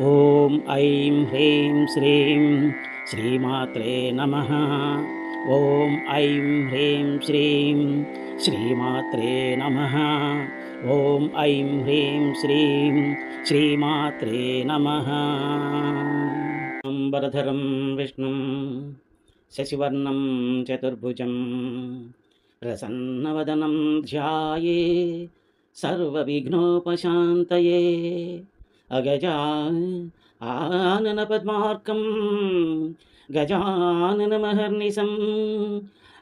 ఓం ఐం హ్రీం శ్రీం శ్రీమాత్రే నమః. ఓం ఐం హ్రీం శ్రీం శ్రీమాత్రే నమః. ఓం ఐం హ్రీం శ్రీం శ్రీమాత్రే నమః. అంబరధరం విష్ణుం శశివర్ణం చతుర్భుజం ప్రసన్నవదనం ధ్యాయే సర్వవిఘ్నోపశాంతయే. అగజా ఆనన పద్మార్కం గజాననమహర్నిశం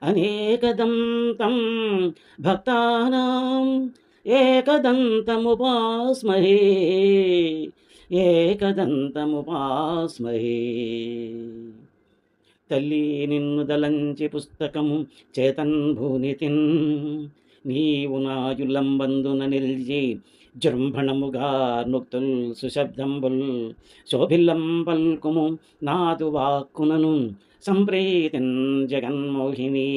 అనేకదంతం భక్తానాం ఏకదంతముపాస్మహే ఏకదంతముపాస్మహే. తల్లి నిన్ను దలంచి పుస్తకము చేతన్ భూనితిన్ నీవు నాయులంబందున నిల్చి జృంభణముగా నుక్తుల్ సుశబ్దంబుల్ శోభిల్లం పల్కుము నాదు వాక్కునను సంప్రీతిన్ జగన్మోహిని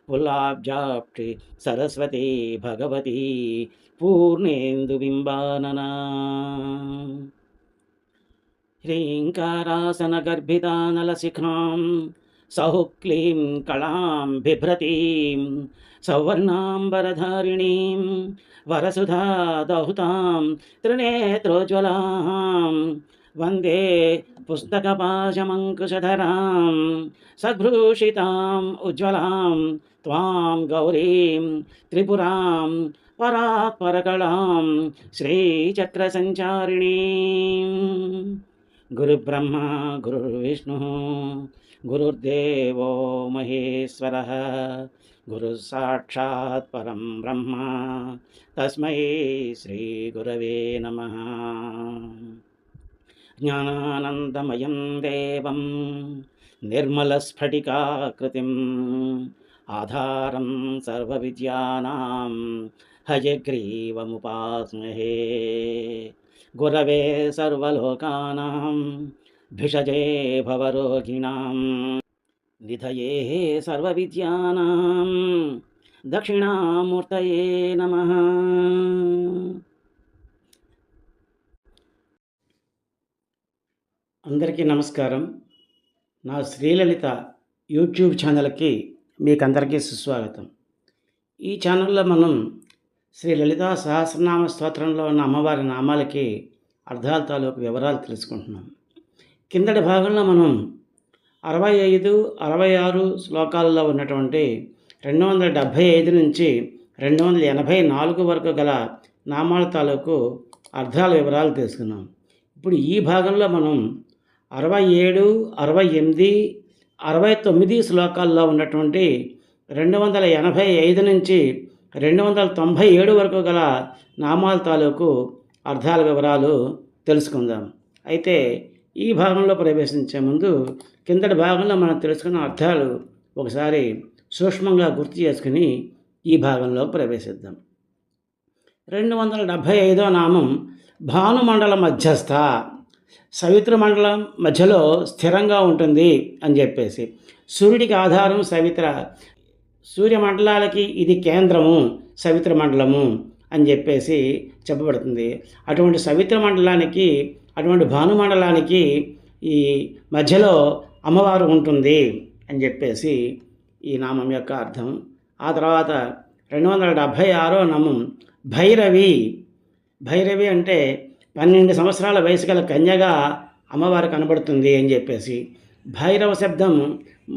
పుల్లాబ్జాప్టి సరస్వతి భగవతి పూర్ణేందు బింబాననా. హ్రీంకారాసన గర్భితానలశిఖాం సౌక్లీం కళాం బిభ్రతీం సౌవర్ణాంబరధారిణీం వరసుధా దహుతాం త్రినేత్రోజ్వలాం వందే పుస్తకపాశమంకుశధరాం సద్భూషితాం ఉజ్వలాం త్వాం గౌరీం త్రిపురాం పరాత్పరకళాం శ్రీచక్రసంచారిణీం. గురుబ్రహ్మ గురుర్విష్ణు గురుర్దేవో మహేశ్వరః గురుసాక్షాత్ పరం బ్రహ్మ తస్మై శ్రీ గురవే నమః. జ్ఞానానందమయం దేవం నిర్మలస్ఫటికాకృతిం ఆధారం సర్వవిద్యానాం హయగ్రీవముపాస్మహే. గురవే సర్వలోకానాం భిషజే భవరోగిణాం నిధయే సర్వవిద్యానాం దక్షిణామూర్తయే నమః. అందరికీ నమస్కారం. నా శ్రీలలిత యూట్యూబ్ ఛానల్కి మీకందరికీ సుస్వాగతం. ఈ ఛానల్లో మనం శ్రీ లలితా సహస్రనామ స్తోత్రంలో ఉన్న అమ్మవారి నామాలకి అర్థాల తాలూకు వివరాలు తెలుసుకుంటున్నాం. కిందటి భాగంలో మనం 65, 66 శ్లోకాలలో ఉన్నటువంటి 275 నుంచి 284 వరకు గల నామాల తాలూకు అర్థాల వివరాలు తెలుసుకున్నాం. ఇప్పుడు ఈ భాగంలో మనం 67, 68, 69 శ్లోకాల్లో ఉన్నటువంటి 285 నుంచి 297 వరకు గల నామాల తాలూకు అర్థాల వివరాలు తెలుసుకుందాం. అయితే ఈ భాగంలో ప్రవేశించే ముందు కిందటి భాగంలో మనం తెలుసుకున్న అర్థాలు ఒకసారి సూక్ష్మంగా గుర్తు చేసుకుని ఈ భాగంలో ప్రవేశిద్దాం. 275వ నామం భానుమండల మధ్యస్థ, సవితృ మండలం మధ్యలో స్థిరంగా ఉంటుంది అని చెప్పేసి. సూర్యుడికి ఆధారం సవిత్ర, సూర్యమండలాలకి ఇది కేంద్రము సవిత్ర మండలము అని చెప్పేసి చెప్పబడుతుంది. అటువంటి సవిత్ర మండలానికి, అటువంటి భానుమండలానికి ఈ మధ్యలో అమ్మవారు ఉంటుంది అని చెప్పేసి ఈ నామం యొక్క అర్థం. ఆ తర్వాత 276వ నామం భైరవి. భైరవి అంటే 12 సంవత్సరాల వయసు గల కన్యగా అమ్మవారు కనబడుతుంది అని చెప్పేసి. భైరవ శబ్దం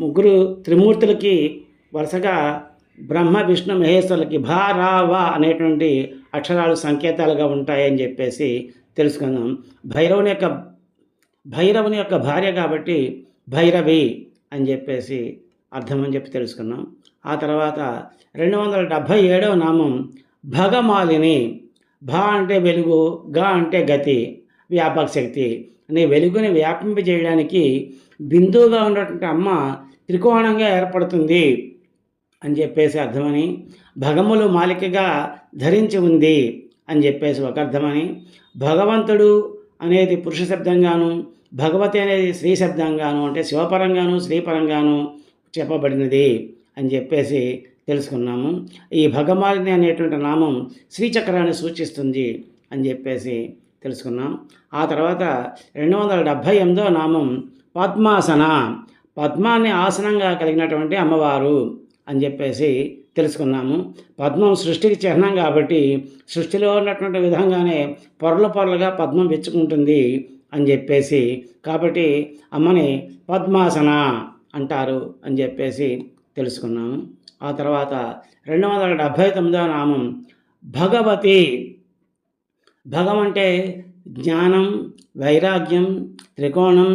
ముగ్గురు త్రిమూర్తులకి వరుసగా బ్రహ్మ విష్ణు మహేశ్వరులకి భారావ అనేటువంటి అక్షరాలు సంకేతాలుగా ఉంటాయని చెప్పేసి తెలుసుకుందాం. భైరవుని యొక్క భార్య కాబట్టి భైరవి అని చెప్పేసి అర్థం అని చెప్పి తెలుసుకున్నాం. ఆ తర్వాత 277వ నామం భగమాలిని. భా అంటే వెలుగు, గా అంటే గతి, వ్యాపక శక్తి అనే వెలుగుని వ్యాపింపజేయడానికి బిందువుగా ఉన్నటువంటి అమ్మ త్రికోణంగా ఏర్పడుతుంది అని చెప్పేసి అర్థమని, భగములు మాలికగా ధరించి ఉంది అని చెప్పేసి ఒక అర్థమని, భగవంతుడు అనేది పురుష శబ్దంగాను, భగవతి అనేది స్త్రీ శబ్దంగాను, అంటే శివపరంగాను శ్రీపరంగాను చెప్పబడినది అని చెప్పేసి తెలుసుకున్నాము. ఈ భగమాలిని అనేటువంటి నామం శ్రీచక్రాన్ని సూచిస్తుంది అని చెప్పేసి తెలుసుకున్నాం. ఆ తర్వాత 278వ నామం పద్మాసన, పద్మాన్ని ఆసనంగా కలిగినటువంటి అమ్మవారు అని చెప్పేసి తెలుసుకున్నాము. పద్మం సృష్టికి చిహ్నం కాబట్టి సృష్టిలో ఉన్నటువంటి విధంగానే పొరలు పొరలుగా పద్మం వెచ్చుకుంటుంది అని చెప్పేసి, కాబట్టి అమ్మని పద్మాసన అంటారు అని చెప్పేసి తెలుసుకున్నాము. ఆ తర్వాత 279వ నామం భగవతి. భగం అంటే జ్ఞానం, వైరాగ్యం, త్రికోణం,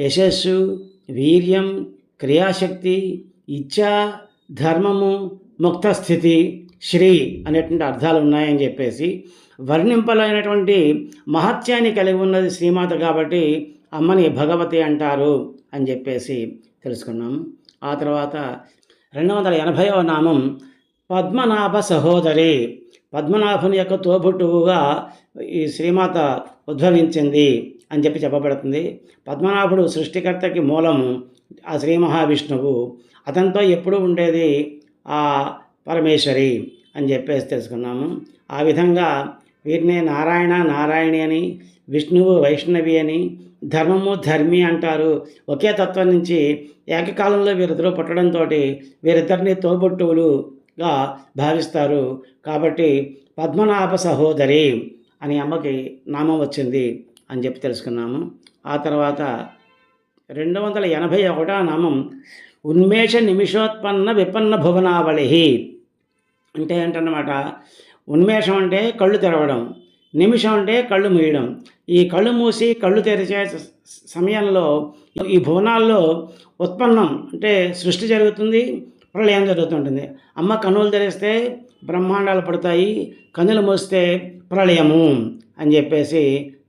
యశస్సు, వీర్యం, క్రియాశక్తి, ఇచ్ఛ, ధర్మము, ముక్తస్థితి, శ్రీ అనేటువంటి అర్థాలు ఉన్నాయని చెప్పేసి వర్ణింపలేనటువంటి మహత్యాన్ని కలిగి ఉన్నది శ్రీమాత కాబట్టి అమ్మని భగవతి అంటారు అని చెప్పేసి తెలుసుకున్నాము. ఆ తర్వాత 280వ నామం పద్మనాభ సహోదరి. పద్మనాభుని యొక్క తోబుట్టువుగా ఈ శ్రీమాత ఉద్భవించింది అని చెప్పబడుతుంది. పద్మనాభుడు సృష్టికర్తకి మూలము ఆ శ్రీ మహావిష్ణువు, అతనితో ఎప్పుడూ ఉండేది ఆ పరమేశ్వరి అని చెప్పేసి తెలుసుకున్నాము. ఆ విధంగా వీరిని నారాయణ నారాయణి అని, విష్ణువు వైష్ణవి అని, ధర్మము ధర్మి అంటారు. ఒకే తత్వం నుంచి ఏకకాలంలో వీరిద్దరూ పుట్టడంతో వీరిద్దరిని తోబుట్టువులుగా భావిస్తారు. కాబట్టి పద్మనాభ సహోదరి అని అమ్మకి నామం వచ్చింది అని చెప్పి తెలుసుకున్నాము. ఆ తర్వాత 281వ నామం ఉన్మేష నిమిషోత్పన్న విపన్న భువనావళి. అంటే ఏంటన్నమాట, ఉన్మేషం అంటే కళ్ళు తెరవడం, నిమిషం అంటే కళ్ళు మూయడం. ఈ కళ్ళు మూసి కళ్ళు తెరిచే సమయంలో ఈ భువనాల్లో ఉత్పన్నం అంటే సృష్టి జరుగుతుంది, ప్రళయం జరుగుతుంటుంది. అమ్మ కన్నులు తెరిస్తే బ్రహ్మాండాలు పడతాయి, కన్నులు మూస్తే ప్రళయము అని చెప్పేసి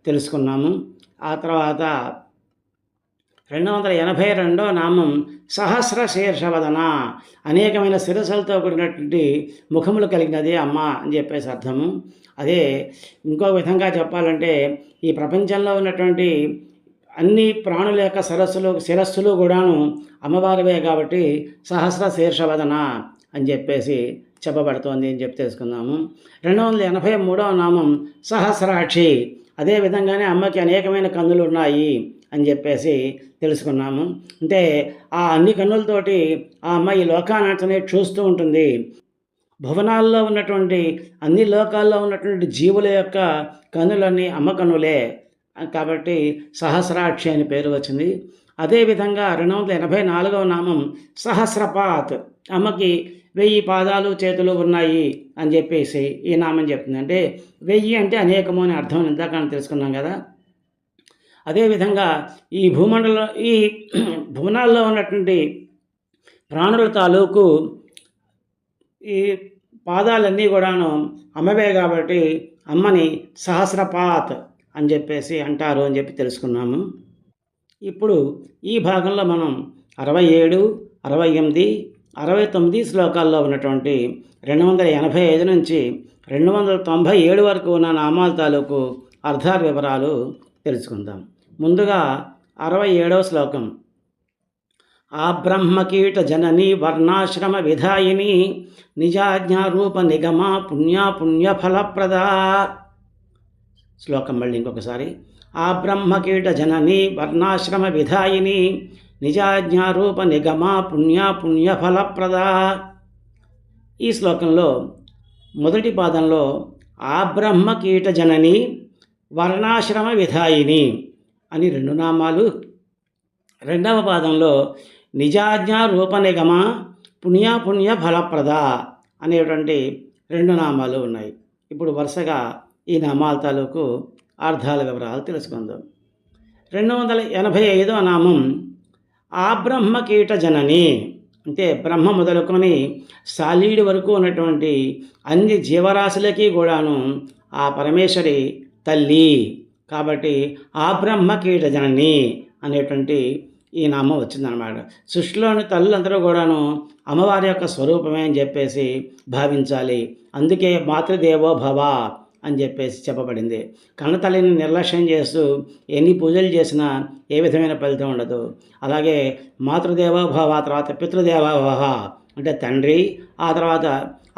తెలుసుకున్నాము. ఆ తర్వాత 282వ నామం సహస్ర శీర్షవదన. అనేకమైన శిరస్సులతో కూడినటువంటి ముఖములు కలిగినది అమ్మ అని చెప్పేసి అర్థము. అదే ఇంకో విధంగా చెప్పాలంటే ఈ ప్రపంచంలో ఉన్నటువంటి అన్ని ప్రాణుల యొక్క శిరస్సులు కూడాను అమ్మవారివే కాబట్టి సహస్ర శీర్షవదన అని చెప్పేసి చెప్పబడుతోంది అని చెప్పి తెలుసుకుందాము. 283వ నామం సహస్రాక్షి. అదేవిధంగానే అమ్మకి అనేకమైన కన్నులు ఉన్నాయి అని చెప్పేసి తెలుసుకున్నాము. అంటే ఆ అన్ని కన్నులతోటి ఆ అమ్మ ఈ లోకానాటనే చూస్తూ ఉంటుంది. భువనాల్లో ఉన్నటువంటి అన్ని లోకాల్లో ఉన్నటువంటి జీవుల యొక్క కన్నులన్నీ అమ్మ కన్నులే కాబట్టి సహస్రాక్షి అని పేరు వచ్చింది. అదేవిధంగా 284వ నామం సహస్రపాత్. అమ్మకి 1000 పాదాలు చేతులు ఉన్నాయి అని చెప్పేసి ఈ నామం చెప్తుంది. అంటే 1000 అంటే అనేకము అని అర్థం ఇందాక తెలుసుకున్నాం కదా. అదేవిధంగా ఈ భువనాల్లో ఉన్నటువంటి ప్రాణుల తాలూకు ఈ పాదాలన్నీ కూడాను అమ్మవే కాబట్టి అమ్మని సహస్రపాత్ అని చెప్పేసి అంటారు అని చెప్పి తెలుసుకున్నాము. ఇప్పుడు ఈ భాగంలో మనం 67, 68, 69 శ్లోకాల్లో ఉన్నటువంటి 285 నుంచి 297 వరకు ఉన్న నామాల తాలూకు అర్థాల వివరాలు తెలుసుకుందాం. ముందుగా 67వ శ్లోకం. ఆ బ్రహ్మకీట జనని వర్ణాశ్రమ విధాయిని నిజాజ్ఞారూప నిగమ పుణ్యఫలప్రదా. శ్లోకం మళ్ళీ ఇంకొకసారి. ఆ బ్రహ్మకీట జనని వర్ణాశ్రమ విధాయిని నిజాజ్ఞారూప నిగమ పుణ్యఫలప్రదా. ఈ శ్లోకంలో మొదటి పాదంలో ఆ బ్రహ్మకీట జనని వర్ణాశ్రమ విధాయిని అని 2 నామాలు, రెండవ పాదంలో నిజాజ్ఞా రూప నిగమ పుణ్యఫలప్రద అనేటువంటి 2 నామాలు ఉన్నాయి. ఇప్పుడు వరుసగా ఈ నామాల తాలూకు అర్థాల వివరాలు తెలుసుకుందాం. 285వ నామం ఆ బ్రహ్మకీట జనని. అంటే బ్రహ్మ మొదలుకొని సాలీడి వరకు ఉన్నటువంటి అన్ని జీవరాశులకి కూడాను ఆ పరమేశ్వరి తల్లి కాబట్టి ఆ బ్రహ్మకీట జనని అనేటువంటి ఈ నామం వచ్చిందనమాట. సృష్టిలోని తల్లులందరూ కూడాను అమ్మవారి యొక్క స్వరూపమే అని చెప్పేసి భావించాలి. అందుకే మాతృదేవో భవ అని చెప్పేసి చెప్పబడింది. కన్నతల్లిని నిర్లక్ష్యం చేస్తూ ఎన్ని పూజలు చేసినా ఏ విధమైన ఫలితం ఉండదు. అలాగే మాతృదేవో భవ, తర్వాత పితృదేవో భవ అంటే తండ్రి, ఆ తర్వాత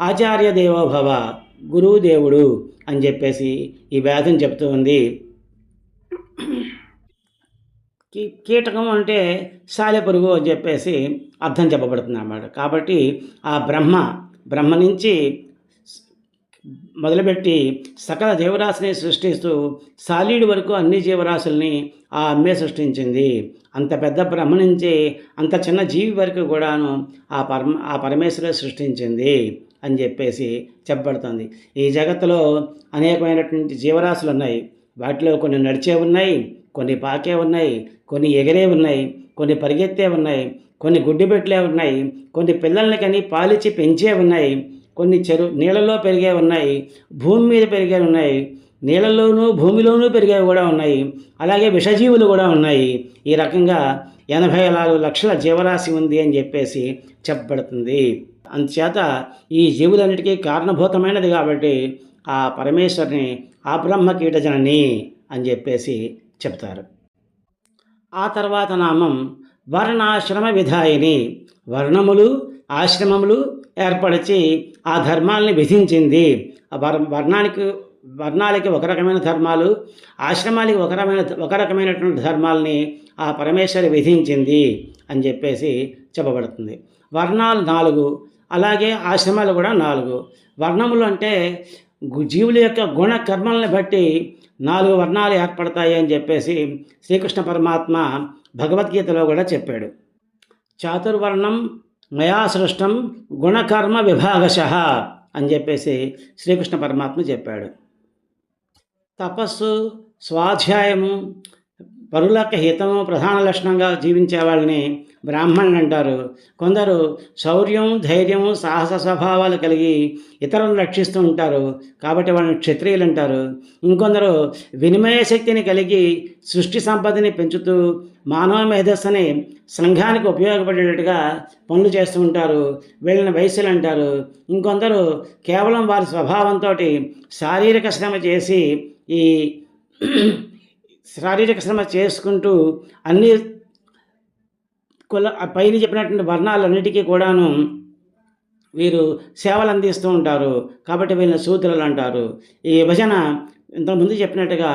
ఆచార్య దేవో భవ గురువు దేవుడు అని చెప్పేసి ఈ వ్యాధిని చెప్తూ ఉంది. కీటకం అంటే సాలెపురుగు అని చెప్పేసి అర్థం చెప్పబడుతుంది అన్నమాట. కాబట్టి ఆ బ్రహ్మ నుంచి మొదలుపెట్టి సకల జీవరాశిని సృష్టిస్తూ సాలీడు వరకు అన్ని జీవరాశుల్ని ఆ అమ్మే సృష్టించింది. అంత పెద్ద బ్రహ్మ నుంచి అంత చిన్న జీవి వరకు కూడాను ఆ పరమేశ్వరుడు సృష్టించింది అని చెప్పేసి చెప్పబడుతుంది. ఈ జగత్తులో అనేకమైనటువంటి జీవరాశులు ఉన్నాయి. వాటిలో కొన్ని నడిచే ఉన్నాయి, కొన్ని పాకే ఉన్నాయి, కొన్ని ఎగిరే ఉన్నాయి, కొన్ని పరిగెత్తే ఉన్నాయి, కొన్ని గుడ్డిపెట్లే ఉన్నాయి, కొన్ని పిల్లల్ని కని పాలిచ్చి పెంచే ఉన్నాయి, కొన్ని నీళ్ళలో పెరిగే ఉన్నాయి, భూమి మీద పెరిగే ఉన్నాయి, నీళ్ళల్లోనూ భూమిలోనూ పెరిగేవి కూడా ఉన్నాయి, అలాగే విషజీవులు కూడా ఉన్నాయి. ఈ రకంగా 84 లక్షల జీవరాశి ఉంది అని చెప్పేసి చెప్పబడుతుంది. అందుచేత ఈ జీవులన్నిటికీ కారణభూతమైనది కాబట్టి ఆ పరమేశ్వరుని ఆ బ్రహ్మ కీటజనని అని చెప్పేసి చెప్తారు. ఆ తర్వాత నామం వర్ణాశ్రమ విధాయిని. వర్ణములు ఆశ్రమములు ఏర్పరిచి ఆ ధర్మాలని విధించింది. వర్ణాలకి ఒక రకమైన ధర్మాలు, ఆశ్రమాలకి ఒక రకమైనటువంటి ధర్మాలని ఆ పరమేశ్వరి విధించింది అని చెప్పేసి చెప్పబడుతుంది. వర్ణాలు 4, అలాగే ఆశ్రమాలు కూడా 4. వర్ణములు అంటే జీవుల యొక్క గుణ కర్మలను బట్టి 4 వర్ణాలు ఏర్పడతాయి అని చెప్పేసి శ్రీకృష్ణ పరమాత్మ భగవద్గీతలో కూడా చెప్పాడు. చాతుర్వర్ణం మయా సృష్టం గుణకర్మ విభాగశః అని చెప్పేసి శ్రీకృష్ణ పరమాత్మ చెప్పాడు. తపస్సు, స్వాధ్యాయము, పరులకు హితము ప్రధాన లక్షణంగా జీవించే వాళ్ళని బ్రాహ్మణులు అంటారు. కొందరు శౌర్యం, ధైర్యము, సాహస స్వభావాలు కలిగి ఇతరులను రక్షిస్తూ ఉంటారు కాబట్టి వాళ్ళని క్షత్రియులు అంటారు. ఇంకొందరు వినిమయ శక్తిని కలిగి సృష్టి సంపదని పెంచుతూ మానవ మేధస్సుని సంఘానికి ఉపయోగపడేటట్టుగా పనులు చేస్తూ ఉంటారు, వీళ్ళని వైశ్యులు అంటారు. ఇంకొందరు కేవలం వారి స్వభావంతో శారీరక శ్రమ చేసి ఈ శారీరక శ్రమ చేసుకుంటూ అన్ని పైన చెప్పినటువంటి వర్ణాలన్నిటికీ కూడాను వీరు సేవలు అందిస్తూ ఉంటారు కాబట్టి వీళ్ళని శూద్రులు అంటారు. ఈ విభజన ఇంతకుముందు చెప్పినట్టుగా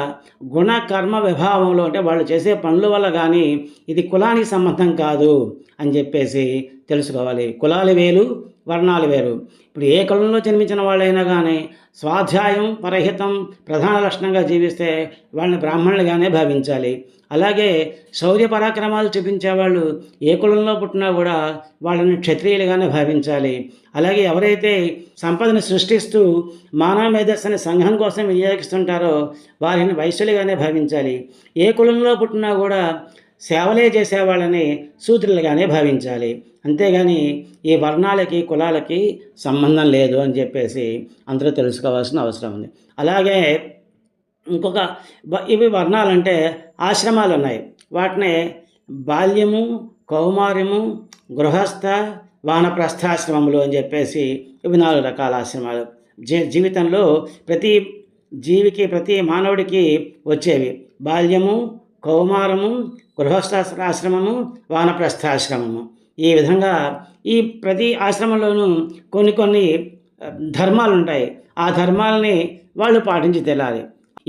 గుణ కర్మ విభావంలో అంటే వాళ్ళు చేసే పనుల వల్ల కానీ ఇది కులానికి సంబంధం కాదు అని చెప్పేసి తెలుసుకోవాలి. కులాలు వేరు, వర్ణాలు వేరు. ఇప్పుడు ఏ కులంలో జన్మించిన వాళ్ళైనా కానీ స్వాధ్యాయం, పరహితం ప్రధాన లక్షణంగా జీవిస్తే వాళ్ళని బ్రాహ్మణులుగానే భావించాలి. అలాగే శౌర్య పరాక్రమాలు చూపించేవాళ్ళు ఏ కులంలో పుట్టినా కూడా వాళ్ళని క్షత్రియులుగానే భావించాలి. అలాగే ఎవరైతే సంపదను సృష్టిస్తూ మానవ మేధస్సుని సంఘం కోసం వినియోగిస్తుంటారో వారిని వైశ్యులుగానే భావించాలి. ఏ కులంలో పుట్టినా కూడా సేవలే చేసేవాళ్ళని శూద్రులుగానే భావించాలి. అంతేగాని ఈ వర్ణాలకి కులాలకి సంబంధం లేదు అని చెప్పేసి అందరూ తెలుసుకోవాల్సిన అవసరం ఉంది. అలాగే ఇంకొక ఇవి వర్ణాలంటే ఆశ్రమాలు ఉన్నాయి. వాటిని బాల్యము, కౌమార్యము, గృహస్థ, వానప్రస్థాశ్రమములు అని చెప్పేసి ఇవి 4 రకాల ఆశ్రమాలు జీవితంలో ప్రతి జీవికి ప్రతి మానవుడికి వచ్చేవి. బాల్యము, కౌమారము, గృహస్థాశ్రమము, వానప్రస్థాశ్రమము. ఈ విధంగా ఈ ప్రతి ఆశ్రమంలోనూ కొన్ని ధర్మాలు ఉంటాయి. ఆ ధర్మాలని వాళ్ళు పాటించి తెలాలి.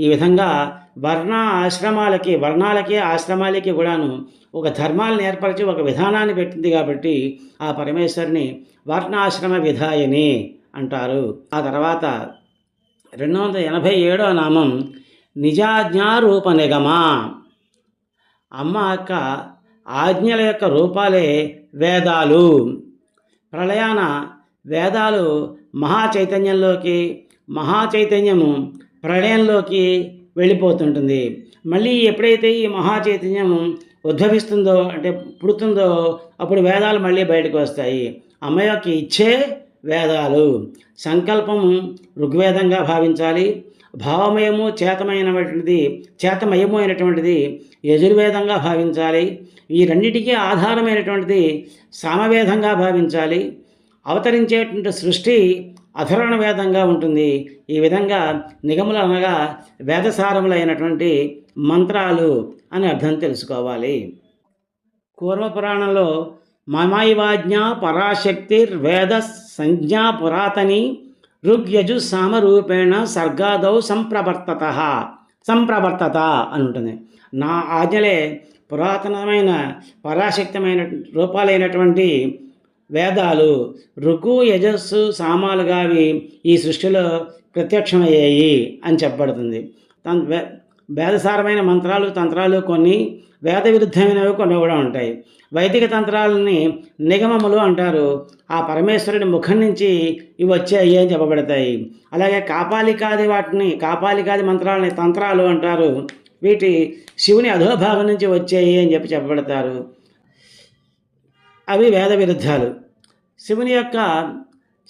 ఈ విధంగా వర్ణాలకి ఆశ్రమాలకి కూడాను ఒక ధర్మాలను ఏర్పరిచి ఒక విధానాన్ని పెట్టింది కాబట్టి ఆ పరమేశ్వరిని వర్ణాశ్రమ విధాయిని అంటారు. ఆ తర్వాత 287వ నామం నిజాజ్ఞారూప నిగమ. అమ్మ యొక్క ఆజ్ఞల యొక్క రూపాలే వేదాలు. ప్రళయాన వేదాలు మహాచైతన్యము ప్రళయంలోకి వెళ్ళిపోతుంటుంది. మళ్ళీ ఎప్పుడైతే ఈ మహాచైతన్యము ఉద్భవిస్తుందో అంటే పుడుతుందో అప్పుడు వేదాలు మళ్ళీ బయటకు వస్తాయి. అమ్మ యొక్క ఇచ్చే వేదాలు. సంకల్పము ఋగ్వేదంగా భావించాలి. భావమయము చేతమయము అయినటువంటిది యజుర్వేదంగా భావించాలి. ఈ రెండింటికి ఆధారమైనటువంటిది సామవేదంగా భావించాలి. అవతరించేటువంటి సృష్టి అధర్వణ వేదంగా ఉంటుంది. ఈ విధంగా నిగములు అనగా వేదసారములైనటువంటి మంత్రాలు అని అర్థం తెలుసుకోవాలి. పూర్వపురాణంలో మమైవాజ్ఞ పరాశక్తిర్వేద సంజ్ఞా పురాతని ఋగ్యజు సామరూపేణ సర్గాదౌ సంప్రవర్తత అని ఉంటుంది. నా ఆజ్ఞలే పురాతనమైన పరాశక్తమైన రూపాలైనటువంటి వేదాలు ఋగు యజస్సు సామాలుగా అవి ఈ సృష్టిలో ప్రత్యక్షమయ్యాయి అని చెప్పబడుతుంది. వేదసారమైన మంత్రాలు తంత్రాలు కొన్ని, వేద విరుద్ధమైనవి కొన్ని కూడా ఉంటాయి. వైదిక తంత్రాలని నిగమములు అంటారు. ఆ పరమేశ్వరుడి ముఖం నుంచి ఇవి వచ్చాయి అని చెప్పబడతాయి. అలాగే కాపాలికాది మంత్రాలని తంత్రాలు అంటారు. వీటి శివుని అధోభాగం నుంచి వచ్చాయి అని చెప్పబడతారు. అవి వేద విరుద్ధాలు. శివుని యొక్క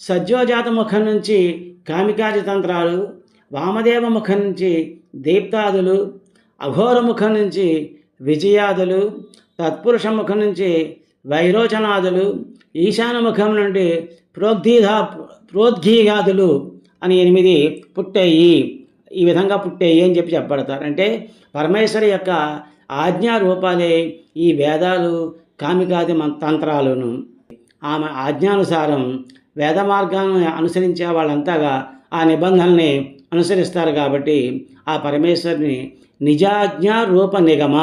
సజ్జోజాత ముఖం నుంచి కామికాది తంత్రాలు, వామదేవ ముఖం నుంచి దీప్తాదులు, అఘోర ముఖం నుంచి విజయాదులు, తత్పురుష ముఖం నుంచి వైరోచనాదులు, ఈశాన ముఖం నుండి ప్రోద్ఘీగాదులు అని 8 పుట్టాయి. ఈ విధంగా పుట్టాయి అని చెప్పబడతారు. అంటే పరమేశ్వరి యొక్క ఆజ్ఞా రూపాలే ఈ వేదాలు, కామికాది తంత్రాలను. ఆమె ఆజ్ఞానుసారం వేద మార్గాన్ని అనుసరించే వాళ్ళంతాగా ఆ నిబంధనల్ని అనుసరిస్తారు. కాబట్టి ఆ పరమేశ్వరిని నిజాజ్ఞా రూప నిగమ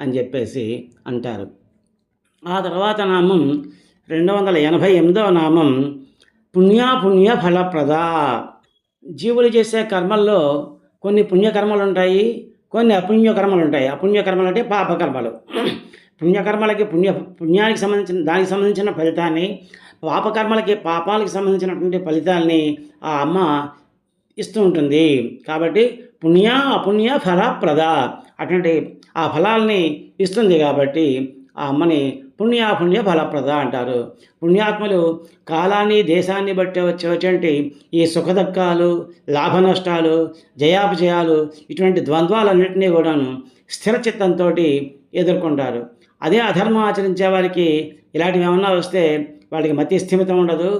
అని చెప్పేసి అంటారు. ఆ తర్వాత నామం 288వ నామం పుణ్య ఫలప్రద. జీవులు చేసే కర్మల్లో కొన్ని పుణ్యకర్మలు ఉంటాయి, కొన్ని అపుణ్యకర్మలు ఉంటాయి. అపుణ్యకర్మలు అంటే పాపకర్మలు. పుణ్యకర్మలకి పుణ్యానికి సంబంధించిన ఫలితాన్ని, పాపాలకి సంబంధించినటువంటి ఫలితాలని ఆ అమ్మ ఇస్తూ ఉంటుంది. కాబట్టి అపుణ్య ఫలప్రద అటువంటి ఆ ఫలాల్ని ఇస్తుంది. కాబట్టి ఆ అమ్మని పుణ్యాపుణ్య ఫలప్రద అంటారు. పుణ్యాత్ములు కాలాన్ని దేశాన్ని బట్టి వచ్చేటువంటి ఈ సుఖదుఖాలు, లాభ నష్టాలు, జయాపజయాలు, ఇటువంటి ద్వంద్వాలన్నింటినీ కూడాను స్థిరచిత్తంతో ఎదుర్కొంటారు. అదే అధర్మం ఆచరించే వారికి ఇలాంటివి ఏమన్నా వస్తే వాడికి మతి స్థిమితం ఉండదు,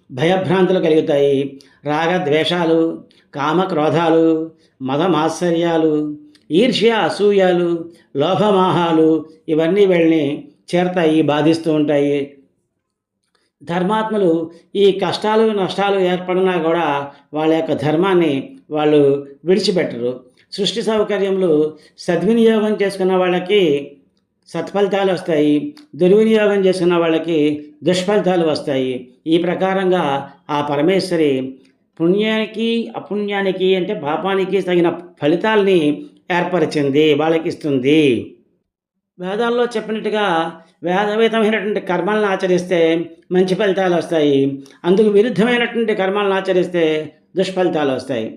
భయభ్రాంతులు కలుగుతాయి. రాగద్వేషాలు, కామక్రోధాలు, మదమాశ్చర్యాలు, ఈర్ష్య అసూయాలు, లోభమాహాలు ఇవన్నీ వీళ్ళని చేరతాయి, బాధిస్తూ ఉంటాయి. ధర్మాత్ములు ఈ కష్టాలు నష్టాలు ఏర్పడినా కూడా వాళ్ళ యొక్క ధర్మాన్ని వాళ్ళు విడిచిపెట్టరు. సృష్టి సౌకర్యములు సద్వినియోగం చేసుకున్న వాళ్ళకి సత్ఫలితాలు వస్తాయి, దుర్వినియోగం చేసుకున్న వాళ్ళకి దుష్ఫలితాలు వస్తాయి. ఈ ప్రకారంగా ఆ పరమేశ్వరి పుణ్యానికి అపుణ్యానికి అంటే పాపానికి తగిన ఫలితాలని ఏర్పరిచింది, వాళ్ళకి ఇస్తుంది. వేదాల్లో చెప్పినట్టుగా వేదవేతమైనటువంటి కర్మలను ఆచరిస్తే మంచి ఫలితాలు వస్తాయి, అందుకు విరుద్ధమైనటువంటి కర్మలను ఆచరిస్తే దుష్ఫలితాలు వస్తాయి.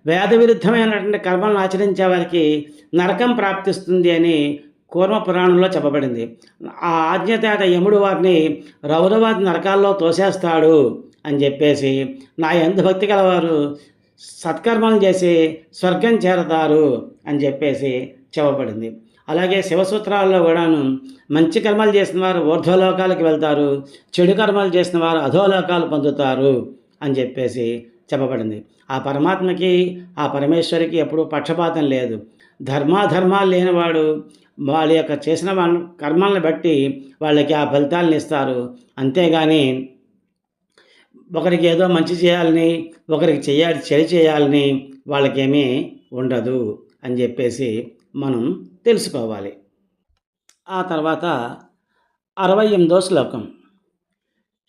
వేద విరుద్ధమైనటువంటి కర్మలను ఆచరించే వారికి నరకం ప్రాప్తిస్తుంది అని కూర్మ పురాణంలో చెప్పబడింది. ఆ ఆజ్ఞచేత యముడు వారిని రౌరవాది నరకాల్లో తోసేస్తాడు అని చెప్పేసి, నా యందు భక్తి గలవారు సత్కర్మలు చేసి స్వర్గం చేరతారు అని చెప్పేసి చెప్పబడింది. అలాగే శివసూత్రాల్లో కూడాను మంచి కర్మలు చేసిన వారు ఊర్ధ్వలోకాలకు వెళ్తారు, చెడు కర్మలు చేసిన వారు అధోలోకాలు పొందుతారు అని చెప్పేసి చెప్పబడింది. ఆ పరమాత్మకి ఆ పరమేశ్వరికి ఎప్పుడూ పక్షపాతం లేదు. ధర్మాధర్మాలు లేనివాడు వాళ్ళ యొక్క చేసిన కర్మలను బట్టి వాళ్ళకి ఆ ఫలితాలను ఇస్తారు. అంతేగాని ఒకరికి ఏదో మంచి చేయాలని, ఒకరికి చెడు చేయాలని వాళ్ళకేమీ ఉండదు అని చెప్పేసి మనం తెలుసుకోవాలి. ఆ తర్వాత 68వ శ్లోకం.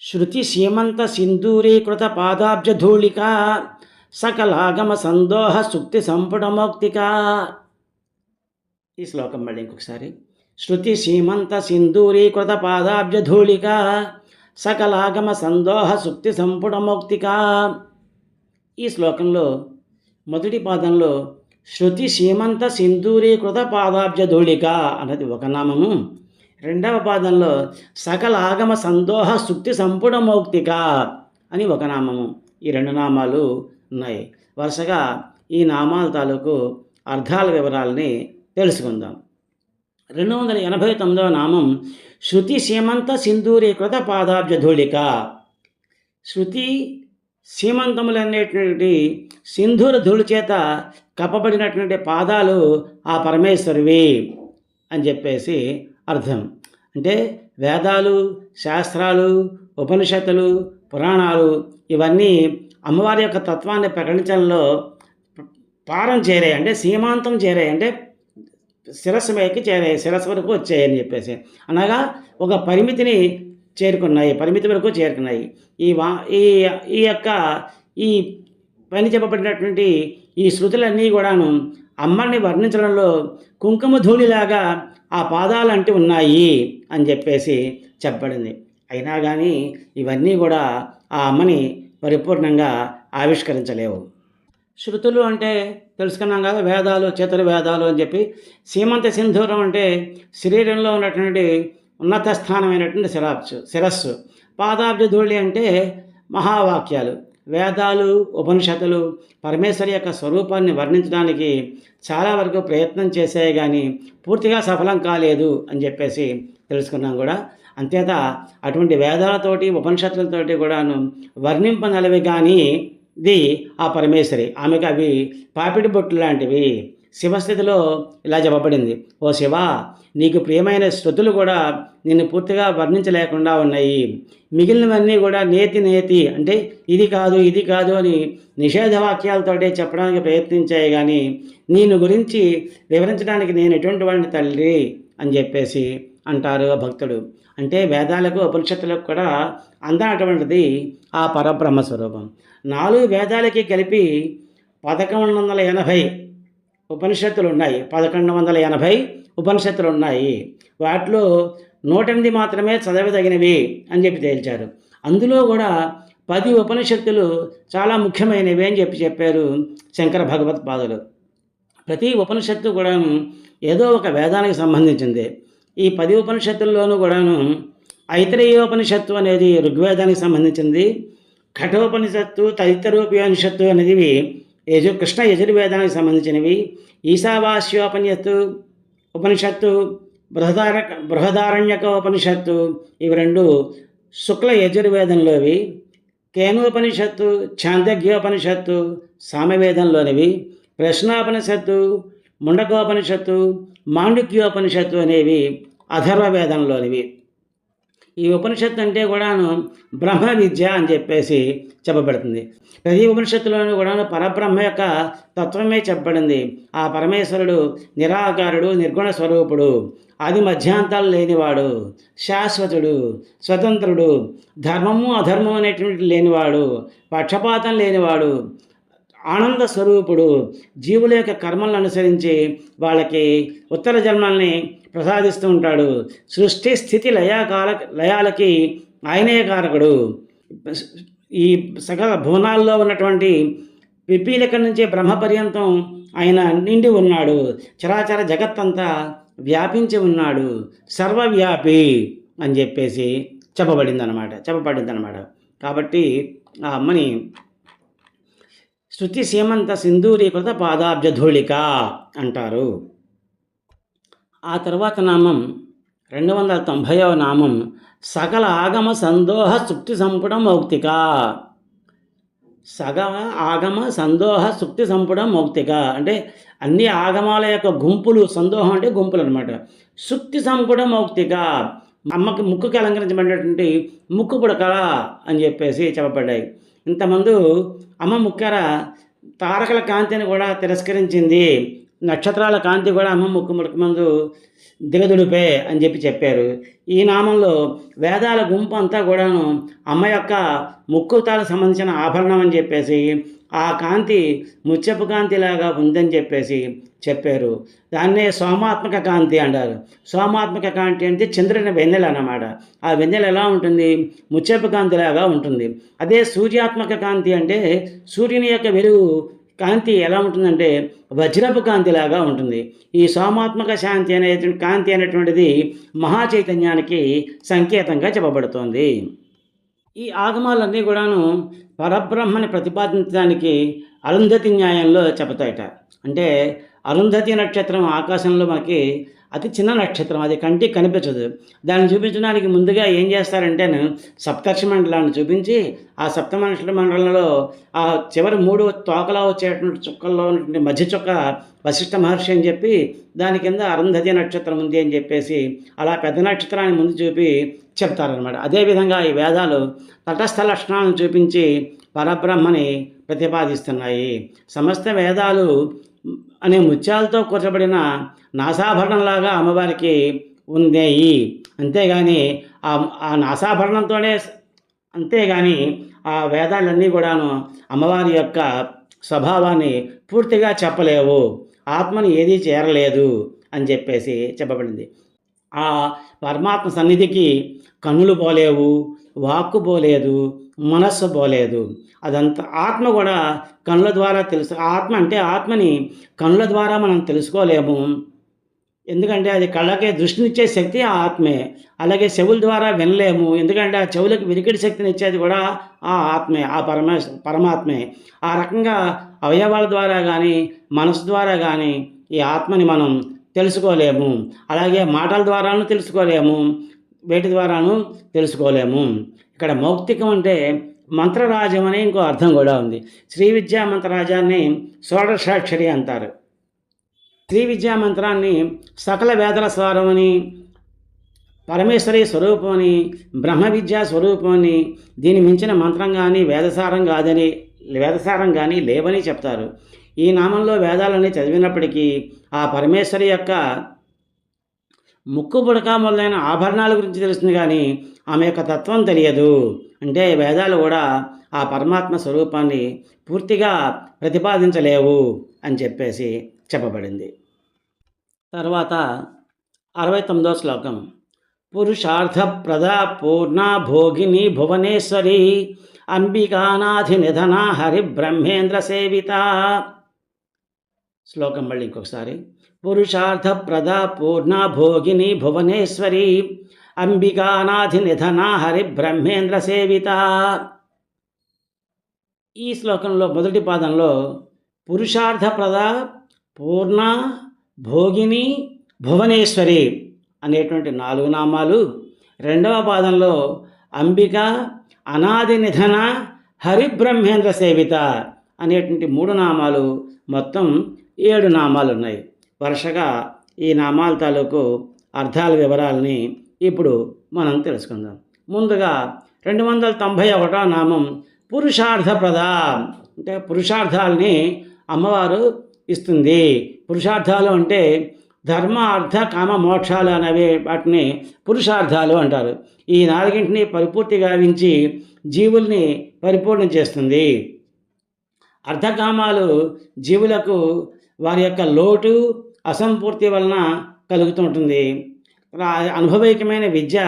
శృతి సీమంత సింధూరీకృత పాదాబ్జధూళిక సకలాగమ సందోహ సుక్తి సంపుటమౌక్తిక. ఈ శ్లోకం మళ్ళీ ఇంకొకసారి. శృతి సీమంత సింధూరీకృత పాదాబ్జధూళిక సకలాగమ సందోహ సుక్తి సంపుటమౌక్తిక. ఈ శ్లోకంలో మొదటి పాదంలో శృతి సీమంత సింధూరీకృత పాదాబ్జధూళిక అన్నది ఒక నామము, రెండవ పాదంలో సకల ఆగమ సందోహ సుక్తి సంపుటమౌక్తిక అని ఒక నామము. ఈ 2 నామాలు ఉన్నాయి. వరుసగా ఈ నామాల తాలూకు అర్థాల వివరాలని తెలుసుకుందాం. 289వ నామం శృతి సీమంత సింధూరీకృత పాదాబ్జధూళిక. శృతి సీమంతములనేటువంటి సింధూర ధూళి చేత కప్పబడినటువంటి పాదాలు ఆ పరమేశ్వరివి అని చెప్పేసి అర్థం. అంటే వేదాలు, శాస్త్రాలు, ఉపనిషత్తులు, పురాణాలు ఇవన్నీ అమ్మవారి యొక్క తత్వాన్ని ప్రకటించడంలో పారం చేరాయి, అంటే సీమాంతం చేరాయి, అంటే శిరస్సు మీదకి చేరాయి, శిరస్సు వరకు వచ్చాయని చెప్పేసి, అనగా ఒక పరిమితిని చేరుకున్నాయి, పరిమితి వరకు చేరుకున్నాయి. ఈ వా ఈ ఈ యొక్క ఈ పైన చెప్పబడినటువంటి ఈ శృతులన్నీ కూడాను అమ్మని వర్ణించడంలో కుంకుమ ధూళిలాగా ఆ పాదాలు అంటి ఉన్నాయి అని చెప్పేసి చెప్పబడింది. అయినా కానీ ఇవన్నీ కూడా ఆ అమ్మని పరిపూర్ణంగా ఆవిష్కరించలేవు. శృతులు అంటే తెలుసుకున్నాం కదా, వేదాలు, చేతుల వేదాలు అని చెప్పి. సీమంత సింధూరం అంటే శరీరంలో ఉన్నటువంటి ఉన్నత స్థానమైనటువంటి శిరస్సు. పాదాబ్జ ధూళి అంటే మహావాక్యాలు. వేదాలు, ఉపనిషత్తులు పరమేశ్వరి యొక్క స్వరూపాన్ని వర్ణించడానికి చాలా వరకు ప్రయత్నం చేశాయి, కానీ పూర్తిగా సఫలం కాలేదు అని చెప్పేసి తెలుసుకున్నాం కూడా. అంతేత అటువంటి వేదాలతోటి ఉపనిషత్తులతోటి కూడాను వర్ణింపనలవి కానీ ఇది ఆ పరమేశ్వరి. ఆమెకు అవి పాపిడి బొట్లు లాంటివి. శివస్థితిలో ఇలా చెప్పబడింది, ఓ శివ, నీకు ప్రియమైన శృతులు కూడా నిన్ను పూర్తిగా వర్ణించలేకుండా ఉన్నాయి. మిగిలినవన్నీ కూడా నేతి అంటే ఇది కాదు ఇది కాదు అని నిషేధ వాక్యాలతోటే చెప్పడానికి ప్రయత్నించాయి, కానీ నేను గురించి వివరించడానికి నేను ఎటువంటి వాడిని తల్లి అని చెప్పేసి అంటారు భక్తుడు. అంటే వేదాలకు ఉపనిషత్తులకు కూడా అందనటువంటిది ఆ పరబ్రహ్మ స్వరూపం. 4 వేదాలకి కలిపి 1180 ఉపనిషత్తులు ఉన్నాయి. 1180 ఉపనిషత్తులు ఉన్నాయి. వాటిలో 108 మాత్రమే చదవదగినవి అని చెప్పి తేల్చారు. అందులో కూడా 10 ఉపనిషత్తులు చాలా ముఖ్యమైనవి అని చెప్పారు శంకర భగవత్పాదులు. ప్రతి ఉపనిషత్తు కూడాను ఏదో ఒక వేదానికి సంబంధించింది. ఈ 10 ఉపనిషత్తుల్లోనూ కూడాను ఐతరేయోపనిషత్తు అనేది ఋగ్వేదానికి సంబంధించింది. ఘటోపనిషత్తు, తైత్తరోపనిషత్తు అనేది కృష్ణ యజుర్వేదానికి సంబంధించినవి. ఈశావాస్యోపనిషత్తు ఉపనిషత్తు, బృహదారణ్యక ఉపనిషత్తు ఇవి 2 శుక్ల యజుర్వేదంలోవి. కేనోపనిషత్తు, ఛాందోగ్యోపనిషత్తు సామవేదంలోనివి. ప్రశ్నోపనిషత్తు, ముండకోపనిషత్తు, మాండుక్యోపనిషత్తు అనేవి అథర్వవేదంలోనివి. ఈ ఉపనిషత్తు అంటే కూడాను బ్రహ్మ విద్య అని చెప్పేసి చెప్పబడుతుంది. ప్రతి ఉపనిషత్తులోనూ కూడాను పరబ్రహ్మ యొక్క తత్వమే చెప్పబడింది. ఆ పరమేశ్వరుడు నిరాకారుడు, నిర్గుణ స్వరూపుడు, ఆది మధ్యాంతాలు లేనివాడు, శాశ్వతుడు, స్వతంత్రుడు, ధర్మము అధర్మం అనేటువంటి లేనివాడు, పక్షపాతం లేనివాడు, ఆనంద స్వరూపుడు, జీవుల యొక్క కర్మలను అనుసరించి వాళ్ళకి ఉత్తర జన్మల్ని ప్రసాదిస్తూ ఉంటాడు. సృష్టి స్థితి లయాలకి ఆయనే కారకుడు. ఈ సకల భువనాల్లో ఉన్నటువంటి పిపీలిక నుంచి బ్రహ్మ పర్యంతం ఆయన నిండి ఉన్నాడు. చరాచర జగత్తంతా వ్యాపించి ఉన్నాడు, సర్వవ్యాపి అని చెప్పేసి చెప్పబడిందనమాట. కాబట్టి ఆ అమ్మని శృతి సీమంత సింధూరీకృత పాదాబ్జధూళిక అంటారు. ఆ తర్వాత నామం 290వ నామం సకల ఆగమ సందోహ సుక్తి సంపుటం మౌక్తిక. సకల ఆగమ సందోహ సుక్తి సంపుటం మౌక్తిక అంటే అన్ని ఆగమాల యొక్క గుంపులు, సందోహం అంటే గుంపులు అనమాట. సుక్తి సంపుటం మౌక్తిక, అమ్మకి ముక్కుకి అలంకరించబడినటువంటి ముక్కు పుడకల అని చెప్పేసి చెప్పబడ్డాయి. ఇంతమంది అమ్మ ముక్కెర తారకల కాంతిని కూడా తిరస్కరించింది, నక్షత్రాల కాంతి కూడా అమ్మ ముక్కు ముందు దిగదుడిపే అని చెప్పారు. ఈ నామంలో వేదాల గుంపు అంతా కూడాను అమ్మ యొక్క ముక్కుతాలకు సంబంధించిన ఆభరణం అని చెప్పేసి, ఆ కాంతి ముత్యపు కాంతిలాగా ఉందని చెప్పేసి చెప్పారు. దాన్నే సోమాత్మక కాంతి అంటారు. సోమాత్మక కాంతి అంటే చంద్రుని వెన్నెల అన్నమాట. ఆ వెన్నెల ఎలా ఉంటుంది? ముత్యపు కాంతిలాగా ఉంటుంది. అదే సూర్యాత్మక కాంతి అంటే సూర్యుని యొక్క వెలుగు కాంతి ఎలా ఉంటుందంటే వజ్రపు కాంతిలాగా ఉంటుంది. ఈ సోమాత్మక కాంతి అనేటువంటిది మహాచైతన్యానికి సంకేతంగా చెప్పబడుతోంది. ఈ ఆగమాలన్నీ కూడాను పరబ్రహ్మని ప్రతిపాదించడానికి అరుంధతి న్యాయంలో చెబుతాయట. అంటే అరుంధతి నక్షత్రం ఆకాశంలో మనకి అతి చిన్న నక్షత్రం, అది కంటికి కనిపించదు. దాన్ని చూపించడానికి ముందుగా ఏం చేస్తారంటే సప్తర్షి మండలాన్ని చూపించి ఆ సప్తమర్షి మండలంలో ఆ చివరి 3 తోకలా వచ్చేటువంటి చుక్కల్లో ఉన్నటువంటి మధ్య చుక్క వశిష్ఠ మహర్షి అని చెప్పి దాని కింద అరుంధతి నక్షత్రం ఉంది అని చెప్పేసి అలా పెద్ద నక్షత్రాన్ని ముందు చూపి చెప్తారనమాట. అదేవిధంగా ఈ వేదాలు తటస్థ లక్షణాలను చూపించి పరబ్రహ్మని ప్రతిపాదిస్తున్నాయి. సమస్త వేదాలు అనే ముత్యాలతో కూర్చబడిన నాసాభరణంలాగా అమ్మవారికి ఉన్నాయి. అంతేగాని ఆ నాసాభరణంతోనే అంతేగాని ఆ వేదాలన్నీ కూడాను అమ్మవారి యొక్క స్వభావాన్ని పూర్తిగా చెప్పలేవు. ఆత్మని ఏదీ చేరలేదు అని చెప్పేసి చెప్పబడింది. ఆ పరమాత్మ సన్నిధికి కన్నులు పోలేవు, వాక్కు పోలేదు, మనస్సు పోలేదు. అదంతా ఆత్మ కూడా కన్నుల ద్వారా తెలుసు. ఆత్మ అంటే ఆత్మని కన్నుల ద్వారా మనం తెలుసుకోలేము. ఎందుకంటే అది కళ్ళకే దృష్టినిచ్చే శక్తి ఆ ఆత్మే. అలాగే చెవుల ద్వారా వినలేము. ఎందుకంటే ఆ చెవులకు వినికిడి శక్తిని ఇచ్చేది కూడా ఆ ఆత్మే, ఆ పరమాత్మే. ఆ రకంగా అవయవాల ద్వారా కానీ మనసు ద్వారా కానీ ఈ ఆత్మని మనం తెలుసుకోలేము. అలాగే మాటల ద్వారాను తెలుసుకోలేము, వేటి ద్వారాను తెలుసుకోలేము. ఇక్కడ మౌక్తికం అంటే మంత్రరాజం అనే ఇంకో అర్థం కూడా ఉంది. శ్రీ విద్యా మంత్రరాజాన్ని షోడశాక్షరి అంటారు. శ్రీ విద్యా మంత్రాన్ని సకల వేదల స్వరమని, పరమేశ్వరి స్వరూపమని, బ్రహ్మ విద్యా స్వరూపమని, దీని మించిన మంత్రం కానీ వేదసారం కానీ లేవని చెప్తారు. ఈ నామంలో వేదాలని చదివినప్పటికీ ఆ పరమేశ్వరి యొక్క ముక్కు పుడక మొదలైన ఆభరణాల గురించి తెలుస్తుంది, కానీ ఆమె యొక్క తత్వం తెలియదు. అంటే వేదాలు కూడా ఆ పరమాత్మ స్వరూపాన్ని పూర్తిగా ప్రతిపాదించలేవు అని చెప్పేసి చెప్పబడింది. తర్వాత 69వ శ్లోకం. పురుషార్థప్రద పూర్ణ భోగిని భువనేశ్వరి అంబికానాథి నిధన హరి బ్రహ్మేంద్ర సేవిత. శ్లోకం మళ్ళీ ఇంకొకసారి. పురుషార్థప్రద పూర్ణ భోగిని భువనేశ్వరి అంబికానాథి నిధన హరి బ్రహ్మేంద్ర సేవిత. ఈ శ్లోకంలో మొదటి పాదంలో పురుషార్థప్రద పూర్ణ భోగిని భువనేశ్వరి అనేటువంటి 4 నామాలు, రెండవ పాదంలో అంబిక అనాది నిధన హరిబ్రహ్మేంద్ర సేవిత అనేటువంటి 3 నామాలు, మొత్తం 7 నామాలు ఉన్నాయి. వరుసగా ఈ నామాల తాలూకు అర్థాల వివరాలని ఇప్పుడు మనం తెలుసుకుందాం. ముందుగా 291వ నామం పురుషార్థప్రద. అంటే పురుషార్థాలని అమ్మవారు ఇస్తుంది. పురుషార్థాలు అంటే ధర్మ అర్థ కామ మోక్షాలు అనేవి వాటిని పురుషార్థాలు అంటారు. ఈ 4ంటిని పరిపూర్తి గావించి జీవుల్ని పరిపూర్ణం చేస్తుంది. అర్థకామాలు జీవులకు వారి యొక్క లోటు అసంపూర్తి వలన కలుగుతుంటుంది. అనుభవైకమైన విద్య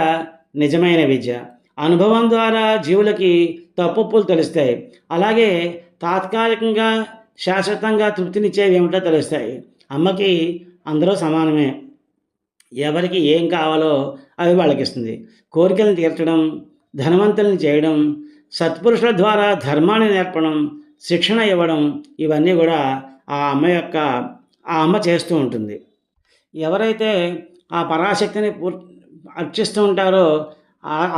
నిజమైన విద్య. అనుభవం ద్వారా జీవులకి తప్పులు తెలుస్తాయి. అలాగే తాత్కాలికంగా శాశ్వతంగా తృప్తినిచ్చేవి ఏమిటో తెలుస్తాయి. అమ్మకి అందరూ సమానమే. ఎవరికి ఏం కావాలో అవి వాళ్ళకిస్తుంది. కోరికలను తీర్చడం, ధనవంతుల్ని చేయడం, సత్పురుషుల ద్వారా ధర్మాన్ని నేర్పడం, శిక్షణ ఇవ్వడం, ఇవన్నీ కూడా ఆ అమ్మ చేస్తూ ఉంటుంది. ఎవరైతే ఆ పరాశక్తిని అర్చిస్తూ ఉంటారో,